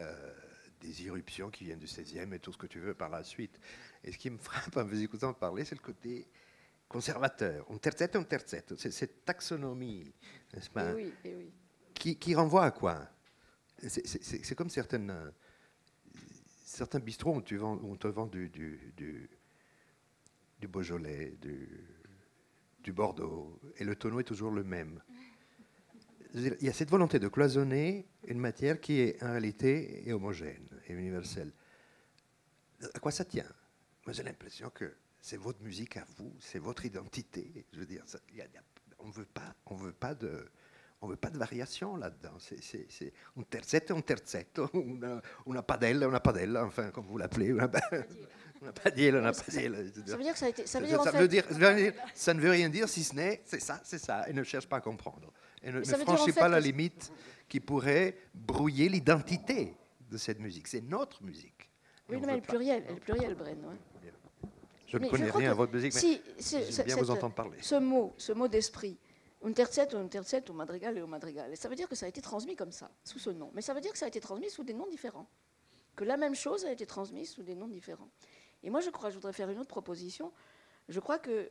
irruptions qui viennent du XVIe et tout ce que tu veux par la suite. Et ce qui me frappe en vous écoutant parler, c'est le côté conservateur. Un terzetto, c'est cette taxonomie, n'est-ce pas, oui, oui. Qui renvoie à quoi? C'est comme certains bistrots où on te vend du Beaujolais, du Bordeaux, et le tonneau est toujours le même. Il y a cette volonté de cloisonner une matière qui est en réalité homogène et universelle. À quoi ça tient? Moi, j'ai l'impression que c'est votre musique à vous, c'est votre identité. Je veux dire, on veut pas de variation là-dedans. C'est un terzetto, una padella, enfin, comme vous l'appelez, una padella. Ça veut dire que ça a été... Ça ne veut rien dire si ce n'est, c'est ça, et ne cherche pas à comprendre. Et ne franchit pas la limite qui pourrait brouiller l'identité de cette musique. C'est notre musique. Oui, mais elle est plurielle, Bren. Ouais. Je ne connais rien à votre musique, mais j'aime bien vous entendre parler. Ce mot d'esprit, un terzetto, madrigal et au madrigal, et ça veut dire que ça a été transmis comme ça, sous ce nom. Mais ça veut dire que ça a été transmis sous des noms différents. Que la même chose a été transmise sous des noms différents. Et moi, je voudrais faire une autre proposition. Je crois que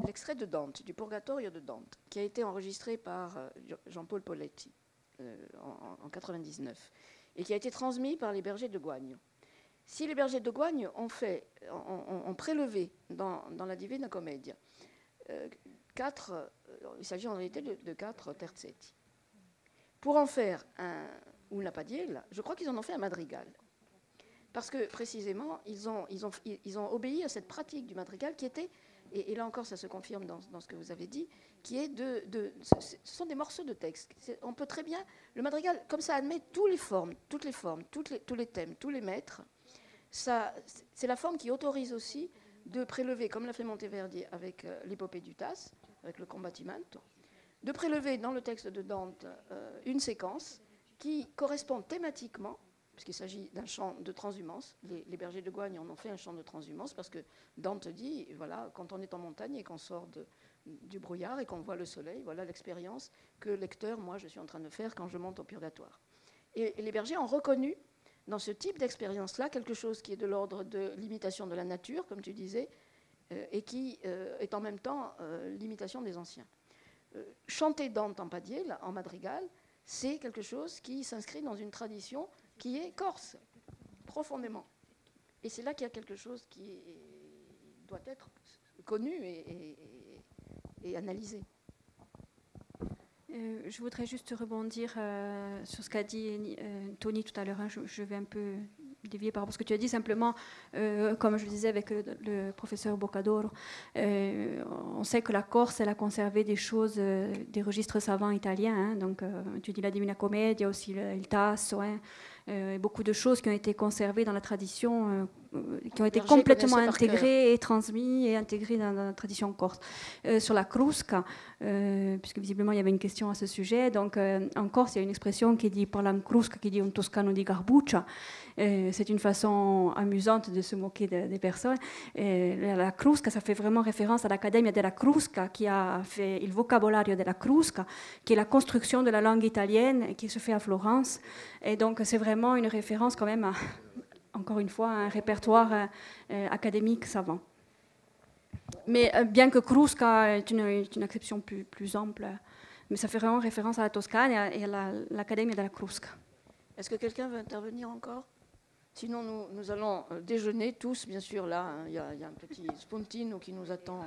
l'extrait de Dante, du Purgatorio de Dante, qui a été enregistré par Jean-Paul Poletti en 99, et qui a été transmis par les bergers de Guagno. Si les bergers de Guagno ont prélevé dans la Divina Commedia il s'agit en réalité de 4 terzetti, pour en faire una padiella, je crois qu'ils en ont fait un madrigal. Parce que précisément, ils ont obéi à cette pratique du madrigal qui était, et là encore ça se confirme dans ce que vous avez dit, qui est ce sont des morceaux de texte. On peut très bien, le madrigal, comme ça admet toutes les formes, tous les thèmes, tous les maîtres, c'est la forme qui autorise aussi de prélever, comme l'a fait Monteverdi avec l'épopée du Tasse, avec le Combattimento, de prélever dans le texte de Dante une séquence qui correspond thématiquement, puisqu'il s'agit d'un chant de transhumance. Les bergers de Guagne en ont fait un chant de transhumance parce que Dante dit, voilà, quand on est en montagne et qu'on sort du brouillard et qu'on voit le soleil, voilà l'expérience que lecteur, moi, je suis en train de faire quand je monte au purgatoire. Et les bergers ont reconnu dans ce type d'expérience-là quelque chose qui est de l'ordre de l'imitation de la nature, comme tu disais, et qui est en même temps l'imitation des anciens. Chanter Dante en padiella, en madrigal, c'est quelque chose qui s'inscrit dans une tradition qui est corse, profondément. Et c'est là qu'il y a quelque chose qui doit être connu et analysé. Je voudrais juste rebondir sur ce qu'a dit Tony tout à l'heure. Je vais un peu dévier par rapport à ce que tu as dit. Simplement, comme je le disais avec le professeur Boccadoro, on sait que la Corse, elle a conservé des choses, des registres savants italiens. Hein, donc, tu dis la Divina Commedia, aussi il Tasso, hein, beaucoup de choses qui ont été conservées dans la tradition, qui ont été complètement intégrées et transmises et intégrées dans la tradition corse. Sur la Crusca, puisque visiblement il y avait une question à ce sujet, donc en Corse il y a une expression qui dit parlam Crusca, qui dit un toscano di garbuccia. C'est une façon amusante de se moquer des personnes. La Crusca, ça fait vraiment référence à l'Accademia della Crusca, qui a fait il vocabolario della Crusca, qui est la construction de la langue italienne qui se fait à Florence. Et donc c'est vraiment une référence quand même à, encore une fois, un répertoire académique savant. Mais bien que Crusca est une acception plus ample, mais ça fait vraiment référence à la Toscane et à l'Accademia della Crusca. Est-ce que quelqu'un veut intervenir encore? Sinon, nous allons déjeuner tous, bien sûr. Là, hein, il y a un petit spuntino qui nous attend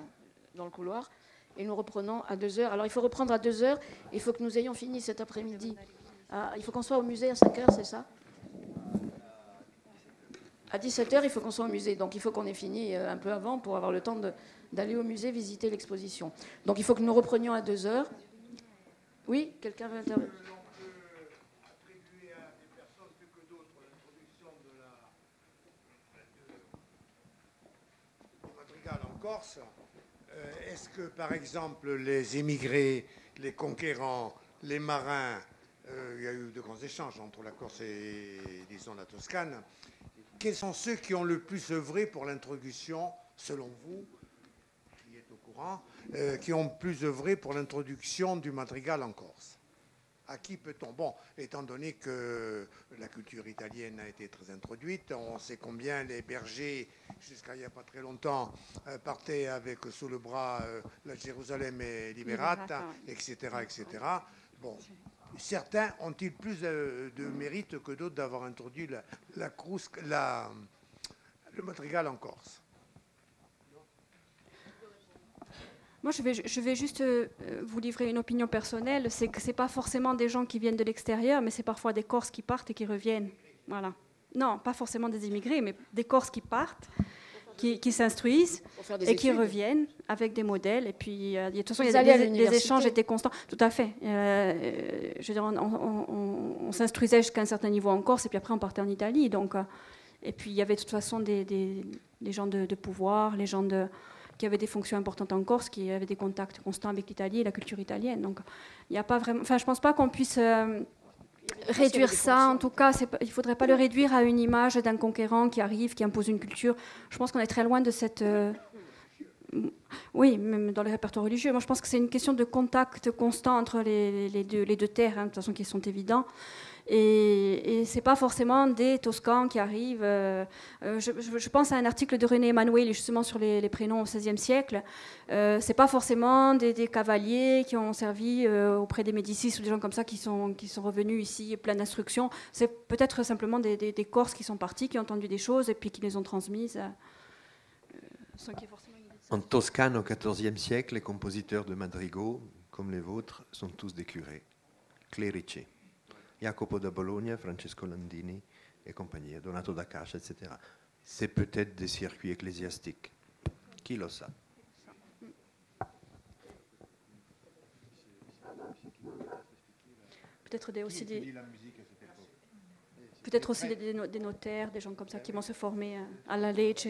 dans le couloir. Et nous reprenons à 2h. Alors, il faut reprendre à 2h. Il faut que nous ayons fini cet après-midi. Il faut qu'on soit au musée à 5h, c'est ça? À 17h, il faut qu'on soit au musée. Donc, il faut qu'on ait fini un peu avant pour avoir le temps d'aller au musée visiter l'exposition. Donc, il faut que nous reprenions à 2h. Oui, quelqu'un veut intervenir? En Corse, est-ce que, par exemple, les émigrés, les conquérants, les marins, il y a eu de grands échanges entre la Corse et, disons, la Toscane, quels sont ceux qui ont le plus œuvré pour l'introduction selon vous, qui êtes au courant, qui ont plus œuvré pour l'introduction du madrigal en Corse? À qui peut-on? Bon, étant donné que la culture italienne a été très introduite, on sait combien les bergers, jusqu'à il n'y a pas très longtemps, partaient avec sous le bras la Jérusalem et Liberata, etc., etc. Bon, certains ont-ils plus de mérite que d'autres d'avoir introduit le madrigal en Corse? Moi, je vais juste vous livrer une opinion personnelle. C'est que ce n'est pas forcément des gens qui viennent de l'extérieur, mais c'est parfois des Corses qui partent et qui reviennent. Voilà. Non, pas forcément des immigrés, mais des Corses qui partent, qui s'instruisent et qui reviennent avec des modèles. Et puis, de toute façon, les échanges étaient constants. Tout à fait. Je veux dire, on s'instruisait jusqu'à un certain niveau en Corse, et puis après, on partait en Italie. Donc, et puis, il y avait de toute façon des gens de pouvoir, les gens qui avaient des fonctions importantes en Corse, qui avaient des contacts constants avec l'Italie et la culture italienne. Donc, il n'y a pas vraiment... Enfin, je ne pense pas qu'on puisse réduire ça. En tout cas, il ne faudrait pas le réduire à une image d'un conquérant qui arrive, qui impose une culture. Je pense qu'on est très loin de cette... Oui, même dans les répertoires religieux. Moi, je pense que c'est une question de contact constant entre les deux terres, de toute façon, qui sont évidents. Et ce n'est pas forcément des Toscans qui arrivent. Je pense à un article de René Emanueli, justement, sur les prénoms au XVIe siècle. Ce n'est pas forcément des cavaliers qui ont servi auprès des Médicis ou des gens comme ça qui sont revenus ici plein d'instructions. C'est peut-être simplement des Corses qui sont partis, qui ont entendu des choses et puis qui les ont transmises. En Toscane, au XIVe siècle, les compositeurs de madrigaux, comme les vôtres, sont tous des curés, clérici. Jacopo da Bologna, Francesco Landini et compagnie, Donato da Cascia, etc. C'est peut-être des circuits ecclésiastiques. Qui le sait? Peut-être aussi des notaires, des gens comme ça qui vont se former à la Lecce.